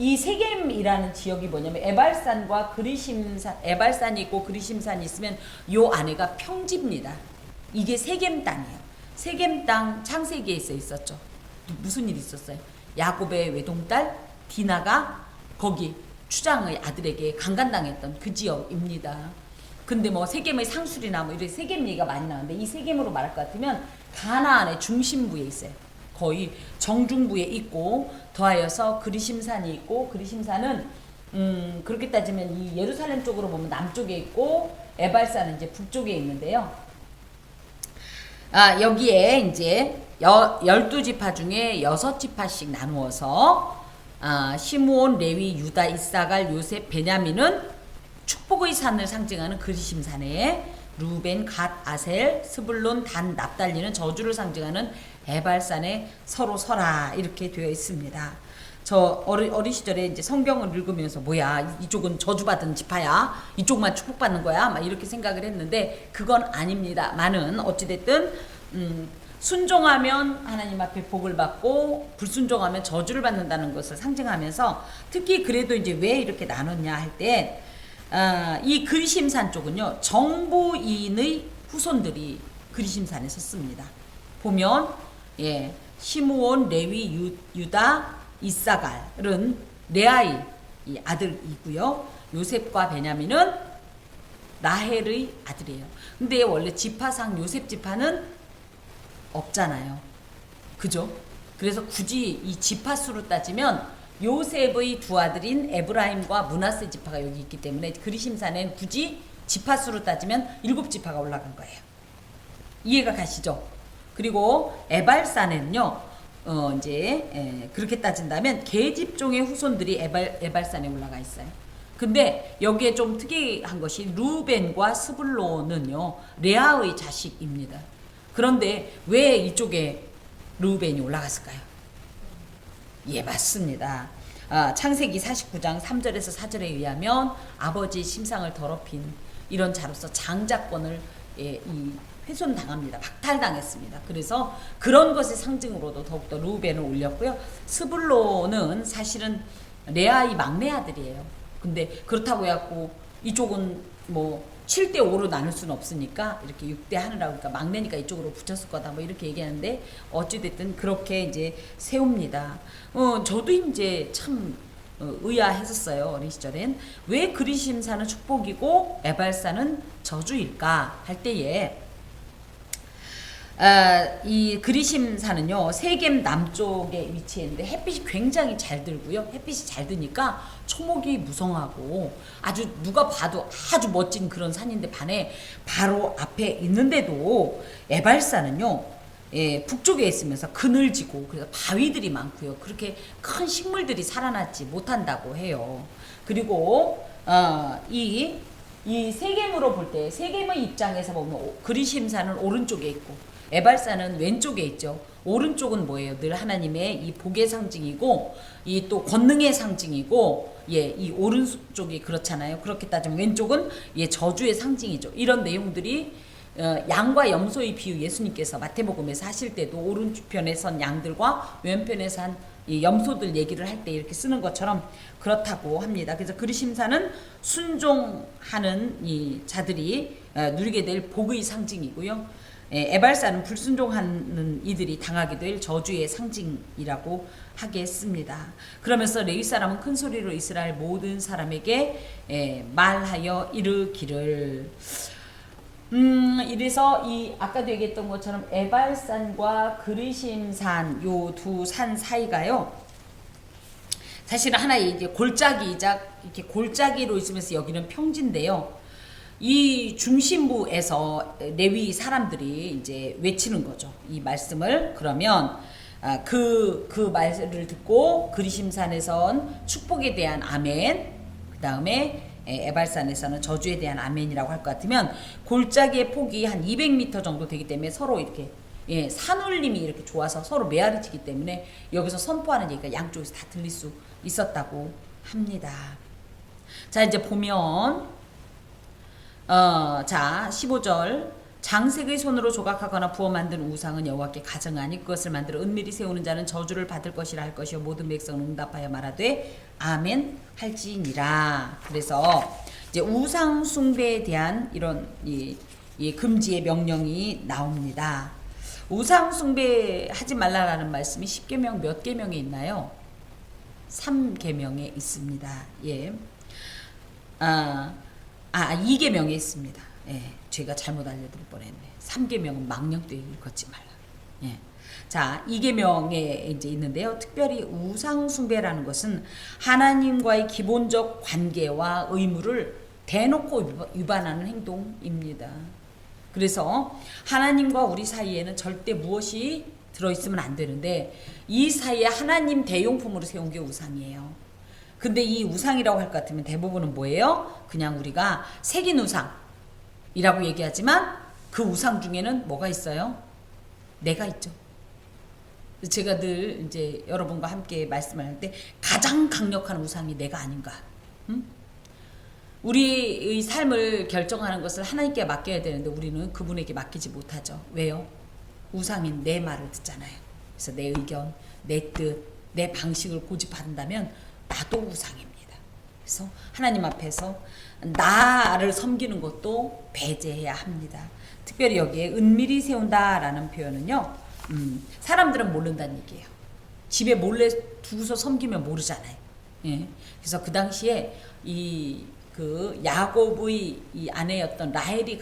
이 세겜이라는 지역이 뭐냐면 에발산과 그리심산, 에발산이 있고 그리심산이 있으면 요 안에가 평지입니다. 이게 세겜 땅이에요. 세겜 땅 창세기에 있었죠. 무슨 일이 있었어요? 야곱의 외동딸 디나가 거기 추장의 아들에게 강간당했던 그 지역입니다. 근데 뭐 세겜의 상술이나 뭐 이런 세겜 얘기가 많이 나오는데, 이 세겜으로 말할 것 같으면 가나안의 중심부에 있어요. 거의 정중부에 있고, 더하여서 그리심산이 있고, 그리심산은 그렇게 따지면 이 예루살렘 쪽으로 보면 남쪽에 있고, 에발산은 이제 북쪽에 있는데요. 여기에 이제 12지파 중에 6지파씩 나누어서 시므온, 레위, 유다, 이사갈, 요셉, 베냐민은 축복의 산을 상징하는 그리심산에, 루벤, 갓, 아셀, 스불론, 단, 납달리는 저주를 상징하는 에발산에 서로 서라 이렇게 되어 있습니다. 저 어린 시절에 이제 성경을 읽으면서 뭐야, 이쪽은 저주받은 지파야, 이쪽만 축복받는 거야, 막 이렇게 생각을 했는데 그건 아닙니다. 많은 어찌됐든 순종하면 하나님 앞에 복을 받고 불순종하면 저주를 받는다는 것을 상징하면서, 특히 그래도 이제 왜 이렇게 나눴냐 할 때, 이 그리심산 쪽은요, 정보인의 후손들이 그리심산에 섰습니다. 보면 시므온, 레위, 유다, 이사갈은 레아의 아들이고요. 요셉과 베냐민은 라헬의 아들이에요. 근데 원래 지파상 요셉 지파는 없잖아요. 그죠? 그래서 굳이 이 지파 수로 따지면 요셉의 두 아들인 에브라임과 므낫세 지파가 여기 있기 때문에 그리심산엔 굳이 지파 수로 따지면 7지파가 올라간 거예요. 이해가 가시죠? 그리고 에발산에는요, 이제 그렇게 따진다면 계집종의 후손들이 에발산에 올라가 있어요. 근데 여기에 좀 특이한 것이 루벤과 스불론은요, 레아의 자식입니다. 그런데 왜 이쪽에 루벤이 올라갔을까요? 예, 맞습니다. 창세기 49장 3절에서 4절에 의하면 아버지 심상을 더럽힌 이런 자로서 장자권을 훼손당합니다. 박탈당했습니다. 그래서 그런 것의 상징으로도 더욱더 루벤을 올렸고요. 스불론은 사실은 레아의 막내 아들이에요. 근데 그렇다고 해갖고 이쪽은 뭐 7대5로 나눌 수는 없으니까 이렇게 6대 하느라고, 그러니까 막내니까 이쪽으로 붙였을 거다 뭐 이렇게 얘기하는데, 어찌됐든 그렇게 이제 세웁니다. 저도 이제 참 의아했었어요. 어린 시절엔 왜 그리심산은 축복이고 에발산은 저주일까 할 때에 이 그리심산은요 세겜 남쪽에 위치했는데 햇빛이 굉장히 잘 들고요. 햇빛이 잘 드니까 초목이 무성하고 아주 누가 봐도 아주 멋진 그런 산인데 반해 바로 앞에 있는데도 에발산은요 북쪽에 있으면서 그늘지고 그래서 바위들이 많고요. 그렇게 큰 식물들이 살아나지 못한다고 해요. 그리고 이 세겜으로 볼 때 세겜의 입장에서 보면 그리심산은 오른쪽에 있고 에발산은 왼쪽에 있죠. 오른쪽은 뭐예요? 늘 하나님의 이 복의 상징이고 이 또 권능의 상징이고 이 오른쪽이 그렇잖아요. 그렇게 따지면 왼쪽은 저주의 상징이죠. 이런 내용들이 양과 염소의 비유 예수님께서 마태복음에서 하실 때도 오른편에 선 양들과 왼편에 선 이 염소들 얘기를 할 때 이렇게 쓰는 것처럼 그렇다고 합니다. 그래서 그리심산은 순종하는 이 자들이 누리게 될 복의 상징이고요. 에발산은 불순종하는 이들이 당하게 될 저주의 상징이라고 하겠습니다. 그러면서 레위 사람은 큰 소리로 이스라엘 모든 사람에게 말하여 이르기를 이래서 이 아까도 얘기했던 것처럼 에발산과 그리심산 요 두 산 사이가요. 사실은 하나의 이제 골짜기이자 이렇게 골짜기로 있으면서 여기는 평지인데요. 이 중심부에서 레위 사람들이 이제 외치는 거죠. 이 말씀을 그러면 그 말을 듣고 그리심산에선 축복에 대한 아멘, 그 다음에 에발산에서는 저주에 대한 아멘이라고 할 것 같으면 골짜기의 폭이 한 200m 정도 되기 때문에 서로 이렇게 산울림이 이렇게 좋아서 서로 메아리치기 때문에 여기서 선포하는 얘기가 양쪽에서 다 들릴 수 있었다고 합니다. 자 이제 보면 자 15절 장색의 손으로 조각하거나 부어 만든 우상은 여호와께 가증하니 그것을 만들어 은밀히 세우는 자는 저주를 받을 것이라 할 것이요 모든 백성은 응답하여 말하되 아멘 할지니라. 그래서 이제 우상 숭배에 대한 이런 이 금지의 명령이 나옵니다. 우상 숭배하지 말라라는 말씀이 10계명 몇 계명에 있나요? 3계명에 있습니다. 예. 2계명에 있습니다. 예. 제가 잘못 알려드릴 뻔했네. 3계명은 망령되이 걷지 말라. 예. 자, 2계명에 이제 있는데요. 특별히 우상 숭배라는 것은 하나님과의 기본적 관계와 의무를 대놓고 위반하는 행동입니다. 그래서 하나님과 우리 사이에는 절대 무엇이 들어있으면 안 되는데 이 사이에 하나님 대용품으로 세운 게 우상이에요. 근데 이 우상이라고 할 것 같으면 대부분은 뭐예요? 그냥 우리가 새긴 우상이라고 얘기하지만 그 우상 중에는 뭐가 있어요? 내가 있죠. 제가 늘 이제 여러분과 함께 말씀을 할 때 가장 강력한 우상이 내가 아닌가. 우리의 삶을 결정하는 것을 하나님께 맡겨야 되는데 우리는 그분에게 맡기지 못하죠. 왜요? 우상인 내 말을 듣잖아요. 그래서 내 의견, 내 뜻, 내 방식을 고집한다면 나도 우상입니다. 그래서 하나님 앞에서 나를 섬기는 것도 배제해야 합니다. 특별히 여기에 은밀히 세운다라는 표현은요. 사람들은 모른다는 얘기예요. 집에 몰래 두고서 섬기면 모르잖아요. 예. 그래서 그 당시에 그 야곱의 이 아내였던 라헬이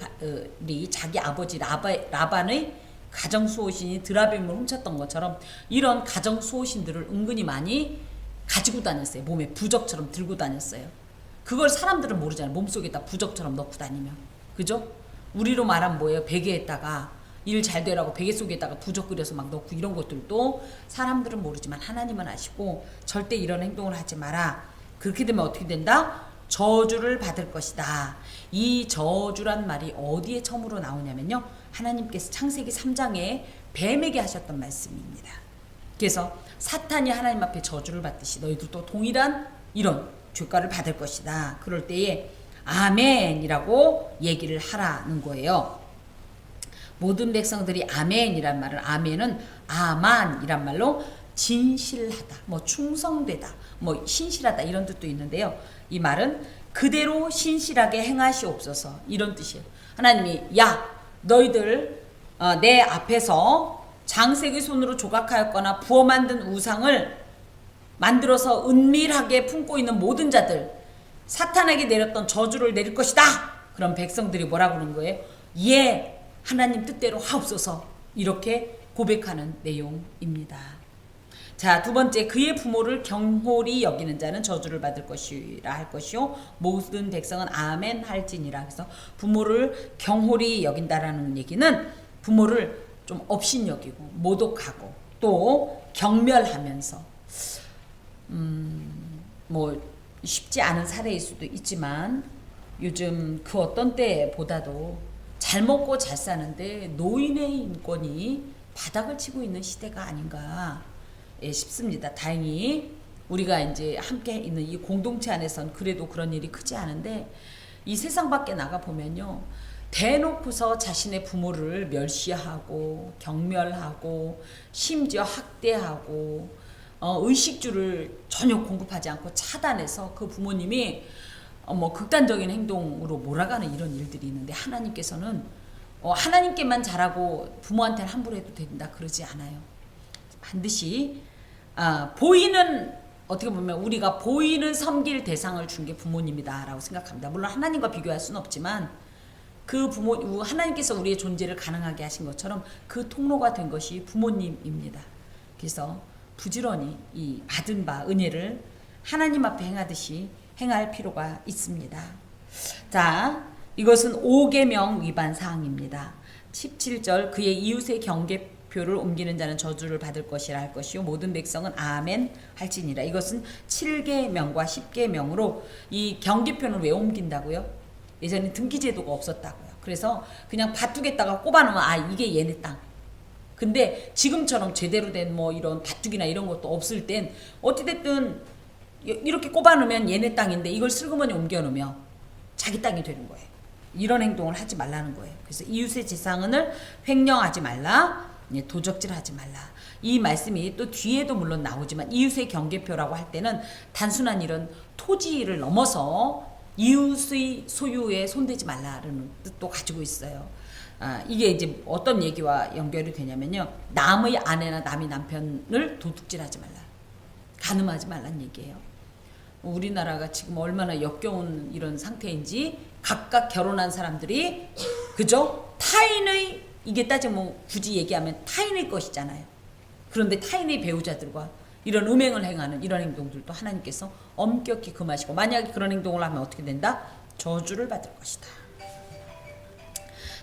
자기 아버지 라반의 가정 수호신이 드라빔을 훔쳤던 것처럼 이런 가정 수호신들을 은근히 많이 가지고 다녔어요. 몸에 부적처럼 들고 다녔어요. 그걸 사람들은 모르잖아요. 몸속에다 부적처럼 넣고 다니면. 그죠? 우리로 말하면 뭐예요? 베개에다가 일 잘 되라고 베개 속에다가 부적 그려서 막 넣고 이런 것들도 사람들은 모르지만 하나님은 아시고 절대 이런 행동을 하지 마라. 그렇게 되면 어떻게 된다? 저주를 받을 것이다. 이 저주란 말이 어디에 처음으로 나오냐면요. 하나님께서 창세기 3장에 뱀에게 하셨던 말씀입니다. 그래서 사탄이 하나님 앞에 저주를 받듯이 너희들도 동일한 이런 죄가를 받을 것이다. 그럴 때에 아멘이라고 얘기를 하라는 거예요. 모든 백성들이 아멘이란 말은 아멘은 아만이란 말로 진실하다, 뭐 충성되다, 뭐 신실하다 이런 뜻도 있는데요. 이 말은 그대로 신실하게 행하시옵소서 이런 뜻이에요. 하나님이 야 너희들 내 앞에서 장색의 손으로 조각하였거나 부어 만든 우상을 만들어서 은밀하게 품고 있는 모든 자들 사탄에게 내렸던 저주를 내릴 것이다. 그럼 백성들이 뭐라고 그러는 거예요? 예 하나님 뜻대로 하옵소서 이렇게 고백하는 내용입니다. 자, 두 번째, 그의 부모를 경홀히 여기는 자는 저주를 받을 것이라 할 것이요 모든 백성은 아멘 할지니라. 그래서 부모를 경홀히 여긴다라는 얘기는 부모를 좀 업신여기고 모독하고 또 경멸하면서 뭐 쉽지 않은 사례일 수도 있지만 요즘 그 어떤 때보다도 잘 먹고 잘 사는데 노인의 인권이 바닥을 치고 있는 시대가 아닌가 싶습니다. 다행히 우리가 이제 함께 있는 이 공동체 안에선 그래도 그런 일이 크지 않은데 이 세상 밖에 나가 보면요. 대놓고서 자신의 부모를 멸시하고 경멸하고 심지어 학대하고 의식주를 전혀 공급하지 않고 차단해서 그 부모님이 뭐 극단적인 행동으로 몰아가는 이런 일들이 있는데 하나님께서는 하나님께만 잘하고 부모한테는 함부로 해도 된다 그러지 않아요. 반드시 보이는 어떻게 보면 우리가 보이는 섬길 대상을 준 게 부모님이다라고 생각합니다. 물론 하나님과 비교할 수는 없지만 그 부모 하나님께서 우리의 존재를 가능하게 하신 것처럼 그 통로가 된 것이 부모님입니다. 그래서 부지런히 이 받은 바 은혜를 하나님 앞에 행하듯이 행할 필요가 있습니다. 자, 이것은 5계명 위반 사항입니다. 17절 그의 이웃의 경계표를 옮기는 자는 저주를 받을 것이라 할 것이요 모든 백성은 아멘 할지니라. 이것은 7계명과 10계명으로 이 경계표는 왜 옮긴다고요? 예전에 등기제도가 없었다고요. 그래서 그냥 밭두개다가 꼽아놓으면 이게 얘네 땅. 근데 지금처럼 제대로 된 뭐 이런 밭두기나 이런 것도 없을 땐 어찌됐든 이렇게 꼽아놓으면 얘네 땅인데 이걸 슬그머니 옮겨놓으면 자기 땅이 되는 거예요. 이런 행동을 하지 말라는 거예요. 그래서 이웃의 재산을 횡령하지 말라, 도적질하지 말라. 이 말씀이 또 뒤에도 물론 나오지만 이웃의 경계표라고 할 때는 단순한 이런 토지를 넘어서 이웃의 소유에 손대지 말라는 뜻도 가지고 있어요. 이게 이제 어떤 얘기와 연결이 되냐면요. 남의 아내나 남의 남편을 도둑질하지 말라. 간음하지 말란 얘기예요. 우리나라가 지금 얼마나 역겨운 이런 상태인지 각각 결혼한 사람들이 그죠? 타인의 이게 따지면 굳이 얘기하면 타인의 것이잖아요. 그런데 타인의 배우자들과 이런 음행을 행하는 이런 행동들도 하나님께서 엄격히 금하시고 만약에 그런 행동을 하면 어떻게 된다? 저주를 받을 것이다.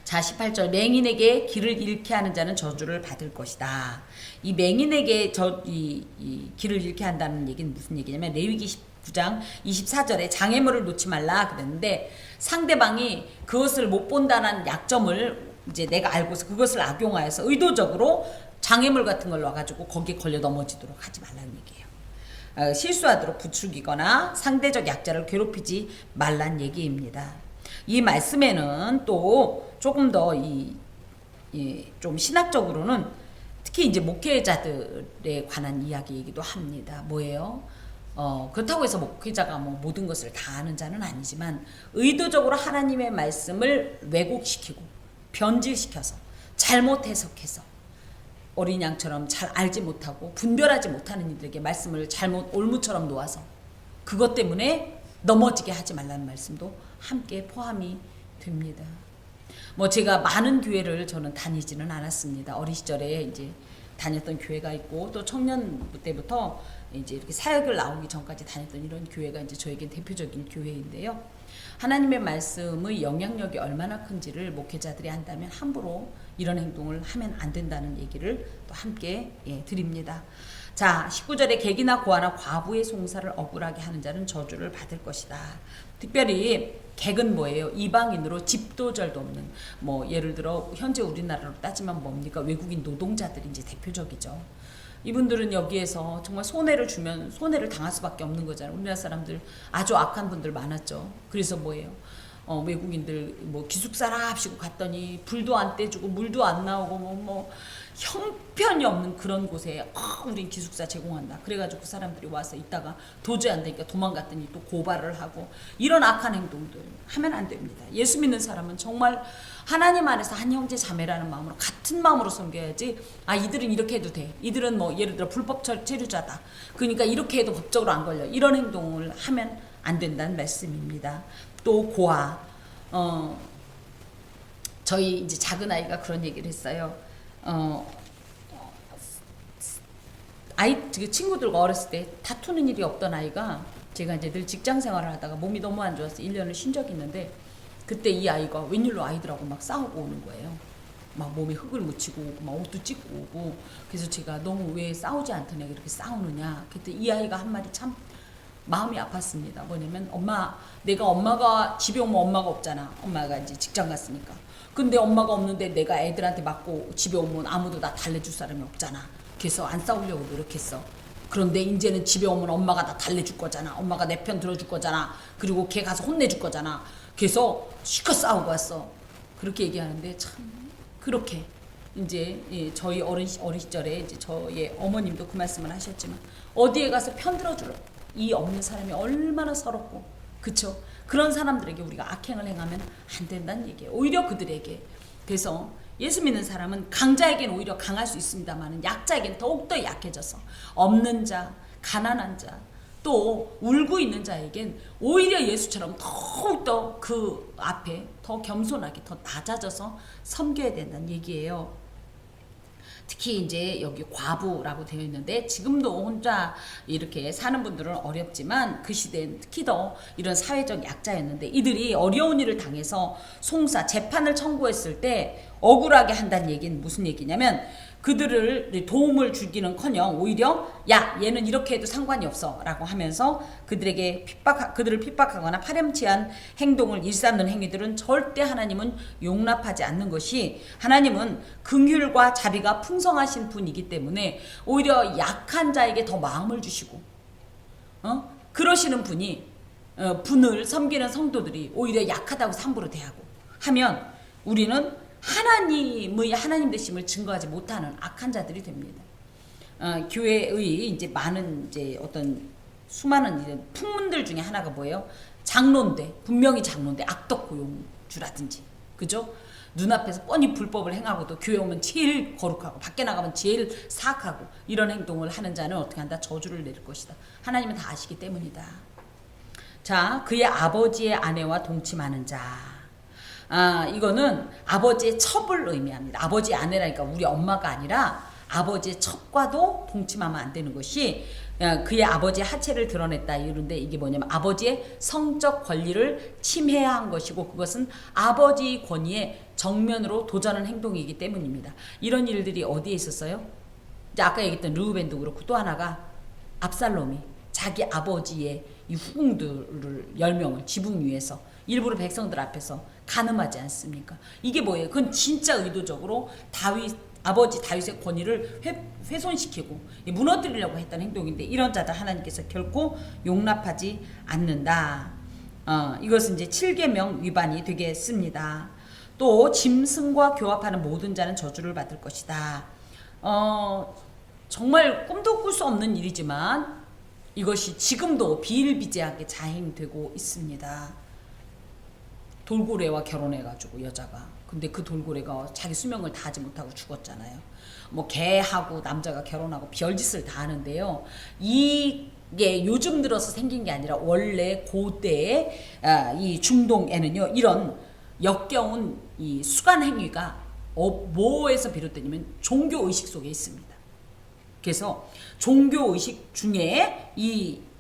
자 18절 맹인에게 길을 잃게 하는 자는 저주를 받을 것이다. 이 맹인에게 이 길을 잃게 한다는 얘기는 무슨 얘기냐면 레위기 19장 24절에 장애물을 놓지 말라 그랬는데 상대방이 그것을 못 본다는 약점을 이제 내가 알고서 그것을 악용하여서 의도적으로 장애물 같은 걸 놔가지고 거기에 걸려 넘어지도록 하지 말라는 얘기예요. 실수하도록 부추기거나 상대적 약자를 괴롭히지 말란 얘기입니다. 이 말씀에는 또 조금 더 좀 신학적으로는 특히 이제 목회자들에 관한 이야기이기도 합니다. 뭐예요? 그렇다고 해서 목회자가 뭐 모든 것을 다 아는 자는 아니지만 의도적으로 하나님의 말씀을 왜곡시키고 변질시켜서 잘못 해석해서 어린 양처럼 잘 알지 못하고 분별하지 못하는 이들에게 말씀을 잘못 올무처럼 놓아서 그것 때문에 넘어지게 하지 말라는 말씀도 함께 포함이 됩니다. 뭐 제가 많은 교회를 저는 다니지는 않았습니다. 어린 시절에 이제 다녔던 교회가 있고 또 청년 때부터 이제 이렇게 사역을 나오기 전까지 다녔던 이런 교회가 이제 저에게 대표적인 교회인데요. 하나님의 말씀의 영향력이 얼마나 큰지를 목회자들이 안다면 함부로 이런 행동을 하면 안 된다는 얘기를 또 함께 드립니다. 자 19절에 객이나 고아나 과부의 송사를 억울하게 하는 자는 저주를 받을 것이다. 특별히 객은 뭐예요? 이방인으로 집도절도 없는 뭐 예를 들어 현재 우리나라로 따지면 뭡니까? 외국인 노동자들이 이제 대표적이죠. 이분들은 여기에서 정말 손해를 주면 손해를 당할 수밖에 없는 거잖아요. 우리나라 사람들 아주 악한 분들 많았죠. 그래서 뭐예요? 외국인들 뭐 기숙사랍시고 갔더니 불도 안 떼주고 물도 안 나오고 뭐 형편이 없는 그런 곳에 우린 기숙사 제공한다. 그래가지고 그 사람들이 와서 있다가 도저히 안 되니까 도망갔더니 또 고발을 하고 이런 악한 행동들 하면 안 됩니다. 예수 믿는 사람은 정말 하나님 안에서 한 형제 자매라는 마음으로 같은 마음으로 섬겨야지. 이들은 이렇게 해도 돼. 이들은 뭐 예를 들어 불법 체류자다. 그러니까 이렇게 해도 법적으로 안 걸려. 이런 행동을 하면 안 된다는 말씀입니다. 또 고아 저희 이제 작은 아이가 그런 얘기를 했어요. 어, 아이 친구들과 어렸을 때 다투는 일이 없던 아이가 제가 이제 늘 직장 생활을 하다가 몸이 너무 안 좋아서 1년을 쉰 적이 있는데 그때 이 아이가 웬일로 아이들하고 막 싸우고 오는 거예요. 막 몸에 흙을 묻히고 막 옷도 찢고 오고 그래서 제가 너무 왜 싸우지 않더냐 그렇게 싸우느냐 그때 이 아이가 한 말이 참 마음이 아팠습니다. 뭐냐면 엄마가 집에 오면 엄마가 없잖아. 엄마가 이제 직장 갔으니까. 근데 엄마가 없는데 내가 애들한테 맞고 집에 오면 아무도 나 달래줄 사람이 없잖아. 그래서 안 싸우려고 노력했어. 그런데 이제는 집에 오면 엄마가 나 달래줄 거잖아. 엄마가 내 편 들어줄 거잖아. 그리고 걔 가서 혼내줄 거잖아. 그래서 실컷 싸우고 왔어. 그렇게 얘기하는데 참 그렇게 이제 저희 어린 시절에 이제 저의 어머님도 그 말씀을 하셨지만 어디에 가서 편 들어줄 이 없는 사람이 얼마나 서럽고 그쵸? 그런 사람들에게 우리가 악행을 행하면 안 된다는 얘기예요. 오히려 그들에게. 그래서 예수 믿는 사람은 강자에게는 오히려 강할 수 있습니다만 약자에게는 더욱더 약해져서 없는 자, 가난한 자, 또 울고 있는 자에겐 오히려 예수처럼 더욱더 그 앞에 더 겸손하게 더 낮아져서 섬겨야 된다는 얘기예요. 특히 이제 여기 과부라고 되어 있는데 지금도 혼자 이렇게 사는 분들은 어렵지만 그 시대엔 특히 더 이런 사회적 약자였는데 이들이 어려운 일을 당해서 송사 재판을 청구했을 때 억울하게 한다는 얘기는 무슨 얘기냐면 그들을 도움을 주기는커녕 오히려 야 얘는 이렇게 해도 상관이 없어 라고 하면서 그들을 핍박하거나 파렴치한 행동을 일삼는 행위들은 절대 하나님은 용납하지 않는 것이 하나님은 긍휼과 자비가 풍성하신 분이기 때문에 오히려 약한 자에게 더 마음을 주시고 그러시는 분을 섬기는 성도들이 오히려 약하다고 함부로 대하고 하면 우리는 하나님의 하나님 되심을 증거하지 못하는 악한 자들이 됩니다. 교회의 이제 많은 이제 어떤 수많은 이제 풍문들 중에 하나가 뭐예요? 분명히 장로인데 악덕 고용주라든지, 그죠? 눈앞에서 뻔히 불법을 행하고도 교회 오면 제일 거룩하고 밖에 나가면 제일 사악하고 이런 행동을 하는 자는 어떻게 한다? 저주를 내릴 것이다. 하나님은 다 아시기 때문이다. 자, 그의 아버지의 아내와 동침하는 자. 이거는 아버지의 첩을 의미합니다. 아버지의 아내라니까 우리 엄마가 아니라 아버지의 첩과도 동침하면 안 되는 것이 그의 아버지의 하체를 드러냈다 이런데 이게 뭐냐면 아버지의 성적 권리를 침해한 것이고 그것은 아버지의 권위에 정면으로 도전하는 행동이기 때문입니다. 이런 일들이 어디에 있었어요? 이제 아까 얘기했던 르우벤도 그렇고 또 하나가 압살롬이 자기 아버지의 이 후궁들을 10명을 지붕 위에서 일부러 백성들 앞에서 간음하지 않습니까? 이게 뭐예요? 그건 진짜 의도적으로 아버지 다윗의 권위를 훼손시키고 무너뜨리려고 했던 행동인데 이런 자들 하나님께서 결코 용납하지 않는다. 이것은 이제 7계명 위반이 되겠습니다. 또 짐승과 교합하는 모든 자는 저주를 받을 것이다. 정말 꿈도 꿀 수 없는 일이지만 이것이 지금도 비일비재하게 자행되고 있습니다. 돌고래와 결혼해가지고 여자가 근데 그 돌고래가 자기 수명을 다하지 못하고 죽었잖아요. 뭐 개하고 남자가 결혼하고 별짓을 다 하는데요. 이게 요즘 들어서 생긴 게 아니라 원래 고대의 이 중동에는요 이런 역겨운 이 수간 행위가 뭐에서 비롯되냐면 종교 의식 속에 있습니다. 그래서 종교 의식 중에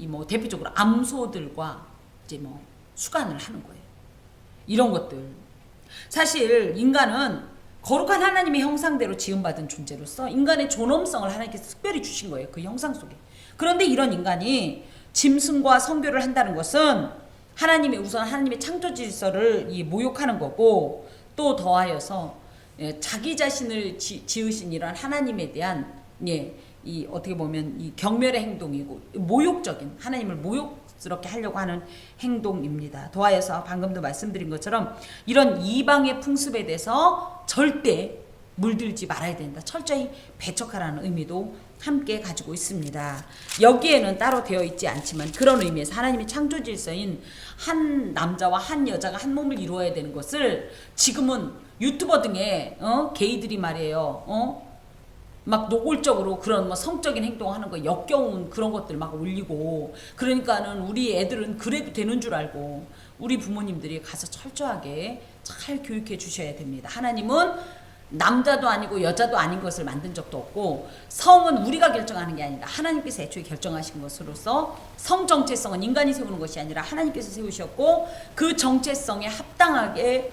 뭐 대표적으로 암소들과 이제 뭐 수간을 하는 거예요. 이런 것들. 사실 인간은 거룩한 하나님의 형상대로 지음받은 존재로서 인간의 존엄성을 하나님께서 특별히 주신 거예요. 그 형상 속에. 그런데 이런 인간이 짐승과 성교를 한다는 것은 하나님의 창조 질서를 모욕하는 거고 또 더하여서 자기 자신을 지으신 이런 하나님에 대한 이 어떻게 보면 이 경멸의 행동이고 모욕적인 하나님을 모욕스럽게 하려고 하는 행동입니다. 더하여서 방금도 말씀드린 것처럼 이런 이방의 풍습에 대해서 절대 물들지 말아야 된다. 철저히 배척하라는 의미도 함께 가지고 있습니다. 여기에는 따로 되어 있지 않지만 그런 의미에서 하나님의 창조 질서인 한 남자와 한 여자가 한 몸을 이루어야 되는 것을 지금은 유튜버 등의 게이들이 말이에요. 막 노골적으로 그런 뭐 성적인 행동하는 거 역겨운 그런 것들 막 올리고 그러니까는 우리 애들은 그래도 되는 줄 알고 우리 부모님들이 가서 철저하게 잘 교육해 주셔야 됩니다. 하나님은 남자도 아니고 여자도 아닌 것을 만든 적도 없고, 성은 우리가 결정하는 게 아니라 하나님께서 애초에 결정하신 것으로서 성 정체성은 인간이 세우는 것이 아니라 하나님께서 세우셨고, 그 정체성에 합당하게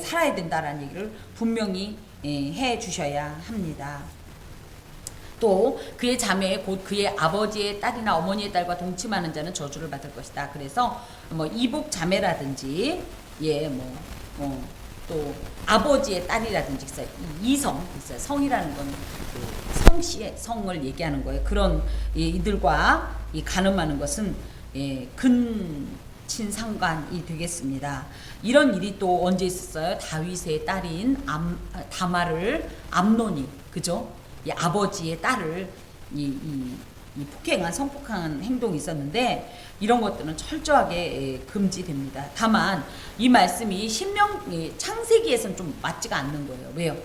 살아야 된다라는 얘기를 분명히 해 주셔야 합니다. 또 그의 자매 곧 그의 아버지의 딸이나 어머니의 딸과 동침하는 자는 저주를 받을 것이다. 그래서 뭐 이복 자매라든지 또 아버지의 딸이라든지 있어요. 이성 있어요. 성이라는 건 그 성씨의 성을 얘기하는 거예요. 그런 이들과 간음하는 것은 근친상간이 되겠습니다. 이런 일이 또 언제 있었어요? 다윗의 딸인 다말을 암논이, 그죠? 이 아버지의 딸을 성폭행한 행동이 있었는데, 이런 것들은 철저하게 금지됩니다. 다만 이 말씀이 창세기에서는 좀 맞지가 않는 거예요. 왜요?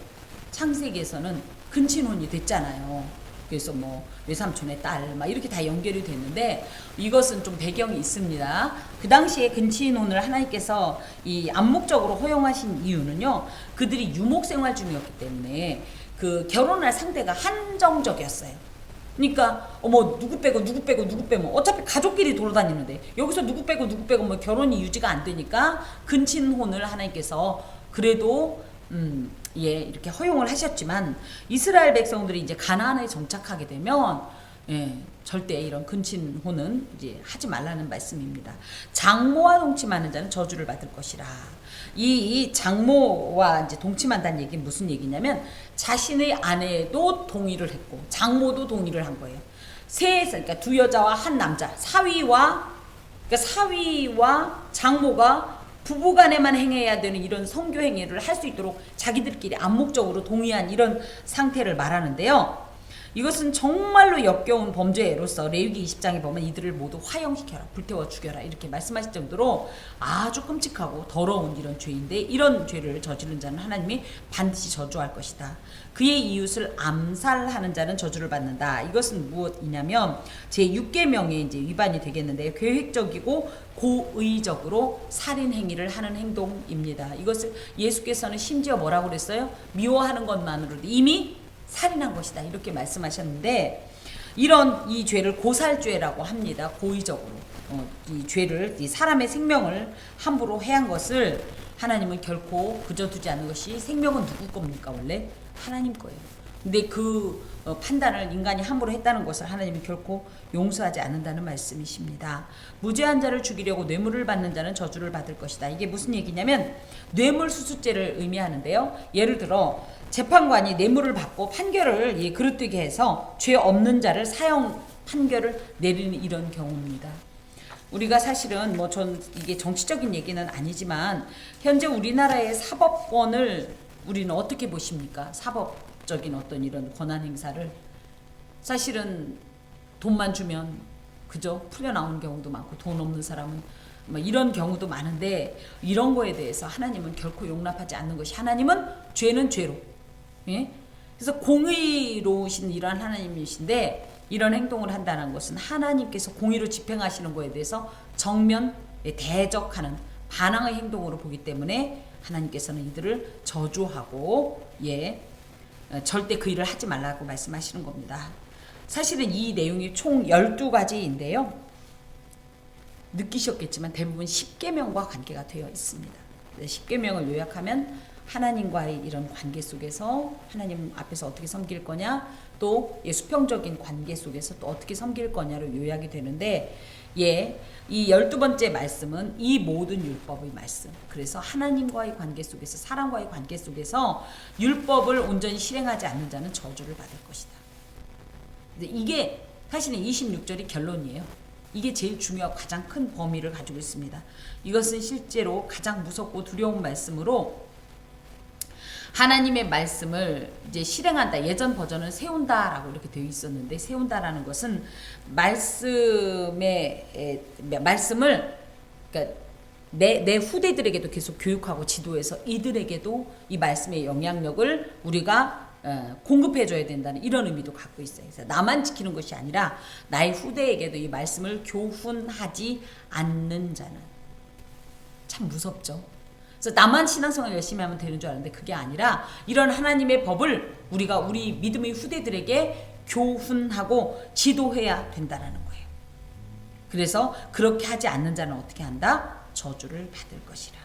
창세기에서는 근친혼이 됐잖아요. 그래서 뭐 외삼촌의 딸 막 이렇게 다 연결이 됐는데, 이것은 좀 배경이 있습니다. 그 당시에 근친혼을 하나님께서 이 암묵적으로 허용하신 이유는요, 그들이 유목생활 중이었기 때문에 그 결혼할 상대가 한정적이었어요. 그러니까 누구 빼고 누구 빼고 누구 빼면 어차피 가족끼리 돌아다니는데, 여기서 누구 빼고 누구 빼고 뭐 결혼이 유지가 안 되니까 근친혼을 하나님께서 그래도 이렇게 허용을 하셨지만, 이스라엘 백성들이 이제 가나안에 정착하게 되면 절대 이런 근친혼은 이제 하지 말라는 말씀입니다. 장모와 동침하는 자는 저주를 받을 것이라. 이 장모와 이제 동침한다는 얘기는 무슨 얘기냐면, 자신의 아내도 동의를 했고 장모도 동의를 한 거예요. 그러니까 두 여자와 한 남자, 사위와 장모가 부부간에만 행해야 되는 이런 성교 행위를 할 수 있도록 자기들끼리 암묵적으로 동의한 이런 상태를 말하는데요. 이것은 정말로 역겨운 범죄로서 레위기 20장에 보면 이들을 모두 화형시켜라, 불태워 죽여라 이렇게 말씀하실 정도로 아주 끔찍하고 더러운 이런 죄인데, 이런 죄를 저지른 자는 하나님이 반드시 저주할 것이다. 그의 이웃을 암살하는 자는 저주를 받는다. 이것은 무엇이냐면 제6계명에 이제 위반이 되겠는데, 계획적이고 고의적으로 살인 행위를 하는 행동입니다. 이것을 예수께서는 심지어 뭐라고 그랬어요? 미워하는 것만으로도 이미 살인한 것이다 이렇게 말씀하셨는데, 이 죄를 고살죄라고 합니다. 고의적으로 이 죄를, 이 사람의 생명을 함부로 해한 것을 하나님은 결코 그저두지 않는 것이, 생명은 누구 겁니까? 원래 하나님 거예요. 근데 그 판단을 인간이 함부로 했다는 것을 하나님이 결코 용서하지 않는다는 말씀이십니다. 무죄한 자를 죽이려고 뇌물을 받는 자는 저주를 받을 것이다. 이게 무슨 얘기냐면 뇌물수수죄를 의미하는데요. 예를 들어 재판관이 뇌물을 받고 판결을 그릇되게 해서 죄 없는 자를 사형 판결을 내리는 이런 경우입니다. 우리가 사실은 전 이게 정치적인 얘기는 아니지만, 현재 우리나라의 사법권을 우리는 어떻게 보십니까? 사법적인 어떤 이런 권한 행사를 사실은 돈만 주면 그저 풀려 나오는 경우도 많고, 돈 없는 사람은 이런 경우도 많은데, 이런 거에 대해서 하나님은 결코 용납하지 않는 것이, 하나님은 죄는 죄로, 그래서 공의로우신 이러한 하나님이신데, 이런 행동을 한다는 것은 하나님께서 공의로 집행하시는 거에 대해서 정면 대적하는 반항의 행동으로 보기 때문에 하나님께서는 이들을 저주하고 절대 그 일을 하지 말라고 말씀하시는 겁니다. 사실은 이 내용이 총 12가지인데요. 느끼셨겠지만 대부분 10계명과 관계가 되어 있습니다. 10계명을 요약하면 하나님과의 이런 관계 속에서 하나님 앞에서 어떻게 섬길 거냐, 또 수평적인 관계 속에서 또 어떻게 섬길 거냐로 요약이 되는데, 이 12번째 말씀은 이 모든 율법의 말씀. 그래서 하나님과의 관계 속에서, 사람과의 관계 속에서 율법을 온전히 실행하지 않는 자는 저주를 받을 것이다. 이게 사실은 26절이 결론이에요. 이게 제일 중요하고 가장 큰 범위를 가지고 있습니다. 이것은 실제로 가장 무섭고 두려운 말씀으로, 하나님의 말씀을 이제 실행한다. 예전 버전은 세운다라고 이렇게 되어 있었는데, 세운다라는 것은 말씀을, 그러니까 내 후대들에게도 계속 교육하고 지도해서 이들에게도 이 말씀의 영향력을 우리가 공급해줘야 된다는 이런 의미도 갖고 있어요. 그래서 나만 지키는 것이 아니라 나의 후대에게도 이 말씀을 교훈하지 않는 자는, 참 무섭죠. 그래서 나만 신앙생활 열심히 하면 되는 줄 알았는데 그게 아니라 이런 하나님의 법을 우리가 우리 믿음의 후대들에게 교훈하고 지도해야 된다라는 거예요. 그래서 그렇게 하지 않는 자는 어떻게 한다? 저주를 받을 것이라.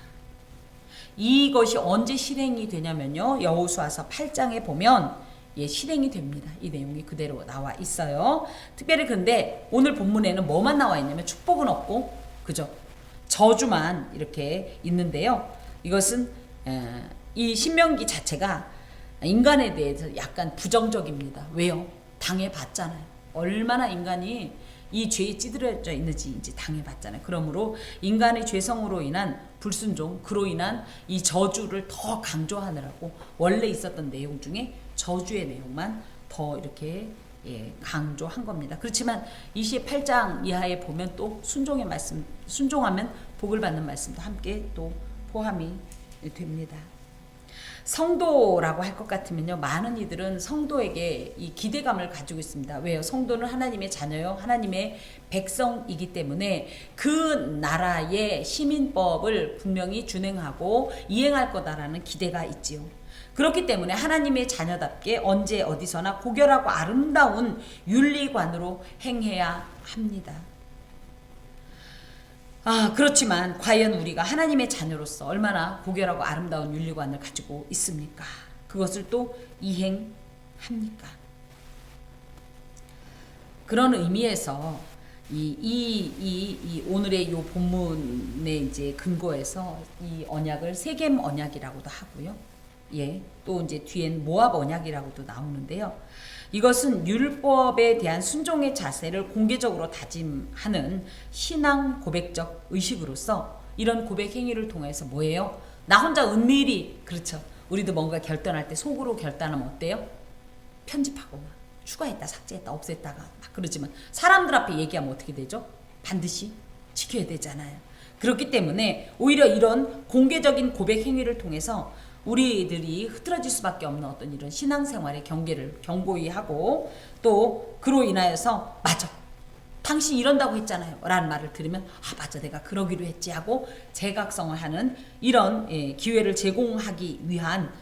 이것이 언제 실행이 되냐면요. 여호수아서 8장에 보면 실행이 됩니다. 이 내용이 그대로 나와 있어요. 특별히 근데 오늘 본문에는 뭐만 나와 있냐면 축복은 없고 그죠? 저주만 이렇게 있는데요. 이것은 이 신명기 자체가 인간에 대해서 약간 부정적입니다. 왜요? 당해봤잖아요. 얼마나 인간이 이 죄에 찌들어져 있는지 이제 당해봤잖아요. 그러므로 인간의 죄성으로 인한 불순종, 그로 인한 이 저주를 더 강조하느라고 원래 있었던 내용 중에 저주의 내용만 더 이렇게 강조한 겁니다. 그렇지만 28장 이하에 보면 또 순종의 말씀, 순종하면 복을 받는 말씀도 함께 또 포함이 됩니다. 성도라고 할 것 같으면요, 많은 이들은 성도에게 이 기대감을 가지고 있습니다. 왜요? 성도는 하나님의 자녀요, 하나님의 백성이기 때문에 그 나라의 시민법을 분명히 준행하고 이행할 거다라는 기대가 있지요. 그렇기 때문에 하나님의 자녀답게 언제 어디서나 고결하고 아름다운 윤리관으로 행해야 합니다. 그렇지만 과연 우리가 하나님의 자녀로서 얼마나 고결하고 아름다운 윤리관을 가지고 있습니까? 그것을 또 이행합니까? 그런 의미에서 이 오늘의 이 본문의 이제 근거에서 이 언약을 세겜 언약이라고도 하고요. 또 이제 뒤엔 모압 언약이라고도 나오는데요. 이것은 율법에 대한 순종의 자세를 공개적으로 다짐하는 신앙 고백적 의식으로서 이런 고백 행위를 통해서 뭐예요? 나 혼자 은밀히, 그렇죠. 우리도 뭔가 결단할 때 속으로 결단하면 어때요? 편집하고 막 추가했다, 삭제했다, 없앴다가 막 그러지만 사람들 앞에 얘기하면 어떻게 되죠? 반드시 지켜야 되잖아요. 그렇기 때문에 오히려 이런 공개적인 고백 행위를 통해서 우리들이 흐트러질 수밖에 없는 어떤 이런 신앙생활의 경계를 견고히 하고 또 그로 인하여서 맞아, 당신 이런다고 했잖아요 라는 말을 들으면 맞아, 내가 그러기로 했지 하고 재각성을 하는 이런 기회를 제공하기 위한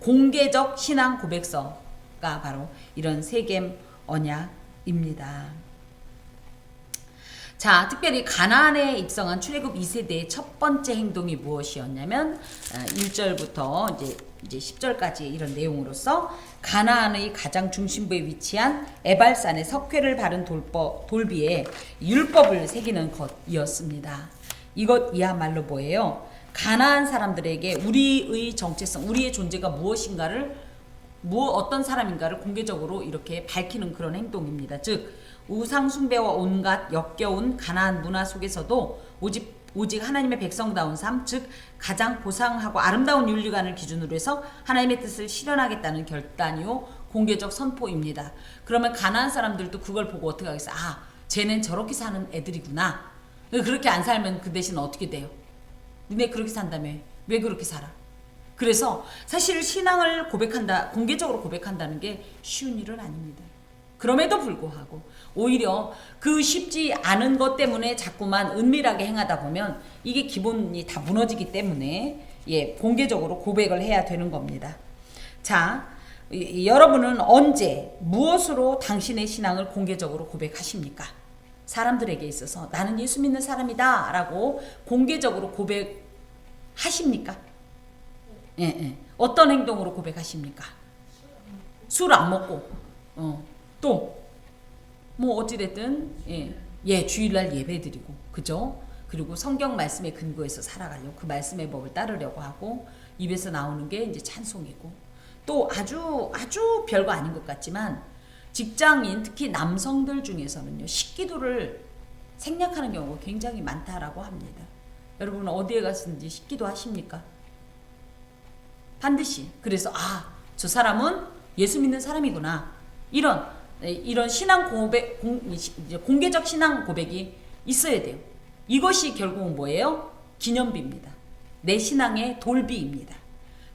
공개적 신앙 고백서가 바로 이런 세겜 언약입니다. 자, 특별히 가나안에 입성한 출애굽 2세대의 첫 번째 행동이 무엇이었냐면 1절부터 이제 10절까지 이런 내용으로서 가나안의 가장 중심부에 위치한 에발산에 석회를 바른 돌비에 율법을 새기는 것이었습니다. 이것이야말로 뭐예요? 가나안 사람들에게 우리의 정체성, 우리의 존재가 무엇인가를 어떤 사람인가를 공개적으로 이렇게 밝히는 그런 행동입니다. 즉 우상 숭배와 온갖 역겨운 가나안 문화 속에서도 오직 하나님의 백성다운 삶, 즉 가장 고상하고 아름다운 윤리관을 기준으로 해서 하나님의 뜻을 실현하겠다는 결단이요 공개적 선포입니다. 그러면 가나안 사람들도 그걸 보고 어떻게 하겠어요? 쟤는 저렇게 사는 애들이구나. 그렇게 안 살면 그 대신 어떻게 돼요? 니네 그렇게 산다며 왜 그렇게 살아? 그래서 사실 신앙을 공개적으로 고백한다는 게 쉬운 일은 아닙니다. 그럼에도 불구하고 오히려 그 쉽지 않은 것 때문에 자꾸만 은밀하게 행하다 보면 이게 기본이 다 무너지기 때문에 공개적으로 고백을 해야 되는 겁니다. 자, 여러분은 언제 무엇으로 당신의 신앙을 공개적으로 고백하십니까? 사람들에게 있어서 나는 예수 믿는 사람이다 라고 공개적으로 고백하십니까? 어떤 행동으로 고백하십니까? 술 안 먹고 또 뭐 어찌됐든 주일날 예배드리고 그죠? 그리고 성경 말씀에 근거해서 살아가려고 그 말씀의 법을 따르려고 하고 입에서 나오는 게 이제 찬송이고 또 아주 별거 아닌 것 같지만 직장인 특히 남성들 중에서는요 식기도를 생략하는 경우가 굉장히 많다라고 합니다. 여러분은 어디에 갔든지 식기도 하십니까? 반드시. 그래서 저 사람은 예수 믿는 사람이구나. 이런 신앙 고백, 공개적 신앙 고백이 있어야 돼요. 이것이 결국은 뭐예요? 기념비입니다. 내 신앙의 돌비입니다.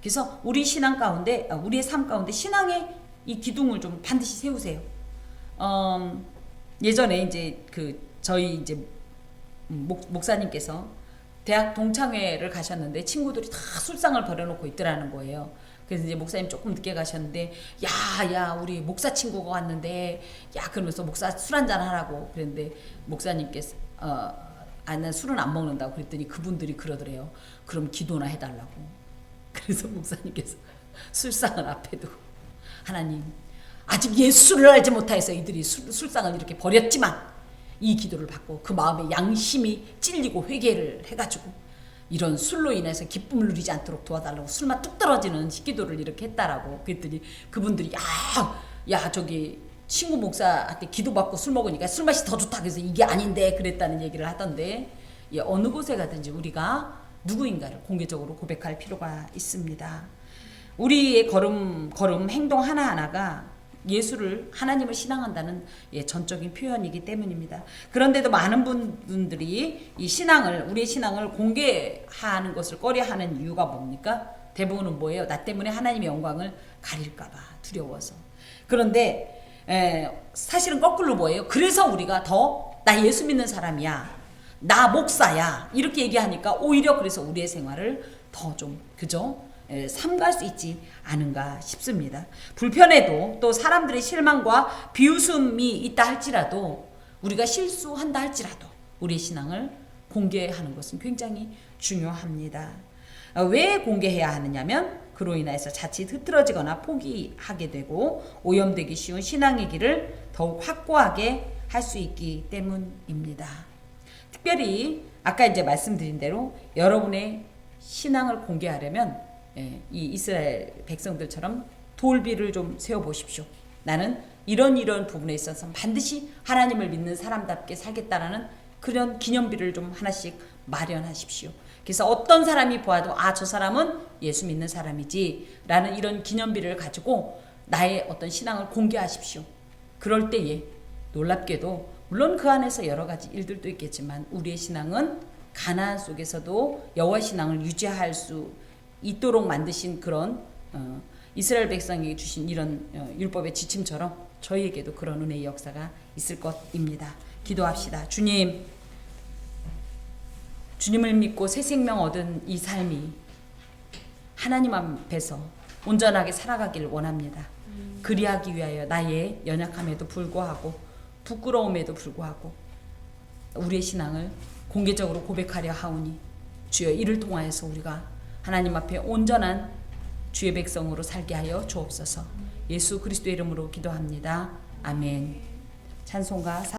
그래서 우리 신앙 가운데, 우리의 삶 가운데 신앙의 이 기둥을 좀 반드시 세우세요. 예전에 이제 저희 이제 목사님께서 대학 동창회를 가셨는데 친구들이 다 술상을 벌여놓고 있더라는 거예요. 그래서 이제 목사님 조금 늦게 가셨는데 야 우리 목사 친구가 왔는데 야 그러면서 목사 술 한잔 하라고 그랬는데 목사님께서 난 술은 안 먹는다고 그랬더니 그분들이 그러더래요. 그럼 기도나 해달라고. 그래서 목사님께서 술상을 앞에 두고 하나님 아직 예수를 알지 못해서 이들이 술상을 이렇게 버렸지만 이 기도를 받고 그 마음에 양심이 찔리고 회개를 해가지고 이런 술로 인해서 기쁨을 누리지 않도록 도와달라고 술맛 뚝 떨어지는 기도를 이렇게 했다라고 그랬더니 그분들이 야 저기 친구 목사한테 기도받고 술 먹으니까 술맛이 더 좋다 그래서 이게 아닌데 그랬다는 얘기를 하던데 어느 곳에 가든지 우리가 누구인가를 공개적으로 고백할 필요가 있습니다. 우리의 걸음 행동 하나하나가 예수를 하나님을 신앙한다는 전적인 표현이기 때문입니다. 그런데도 많은 분들이 이 신앙을 우리의 신앙을 공개하는 것을 꺼려하는 이유가 뭡니까? 대부분은 뭐예요? 나 때문에 하나님의 영광을 가릴까봐 두려워서. 그런데 사실은 거꾸로 뭐예요? 그래서 우리가 더 나 예수 믿는 사람이야, 나 목사야 이렇게 얘기하니까 오히려 그래서 우리의 생활을 더 좀 그죠? 삼갈 수 있지 않은가 싶습니다. 불편해도 또 사람들의 실망과 비웃음이 있다 할지라도 우리가 실수한다 할지라도 우리의 신앙을 공개하는 것은 굉장히 중요합니다. 왜 공개해야 하느냐면 그로 인해서 자칫 흐트러지거나 포기하게 되고 오염되기 쉬운 신앙의 길을 더욱 확고하게 할 수 있기 때문입니다. 특별히 아까 이제 말씀드린 대로 여러분의 신앙을 공개하려면 이 이스라엘 백성들처럼 돌비를 좀 세워보십시오. 나는 이런 부분에 있어서 반드시 하나님을 믿는 사람답게 살겠다라는 그런 기념비를 좀 하나씩 마련하십시오. 그래서 어떤 사람이 보아도 저 사람은 예수 믿는 사람이지 라는 이런 기념비를 가지고 나의 어떤 신앙을 공개하십시오. 그럴 때에 놀랍게도 물론 그 안에서 여러 가지 일들도 있겠지만 우리의 신앙은 가나안 속에서도 여호와 신앙을 유지할 수 있도록 만드신 그런 이스라엘 백성에게 주신 이런 율법의 지침처럼 저희에게도 그런 은혜의 역사가 있을 것입니다. 기도합시다. 주님을 믿고 새 생명 얻은 이 삶이 하나님 앞에서 온전하게 살아가기를 원합니다. 그리하기 위하여 나의 연약함에도 불구하고 부끄러움에도 불구하고 우리의 신앙을 공개적으로 고백하려 하오니 주여 이를 통하여서 우리가 하나님 앞에 온전한 주의 백성으로 살게 하여 주옵소서. 예수 그리스도의 이름으로 기도합니다. 아멘. 찬송가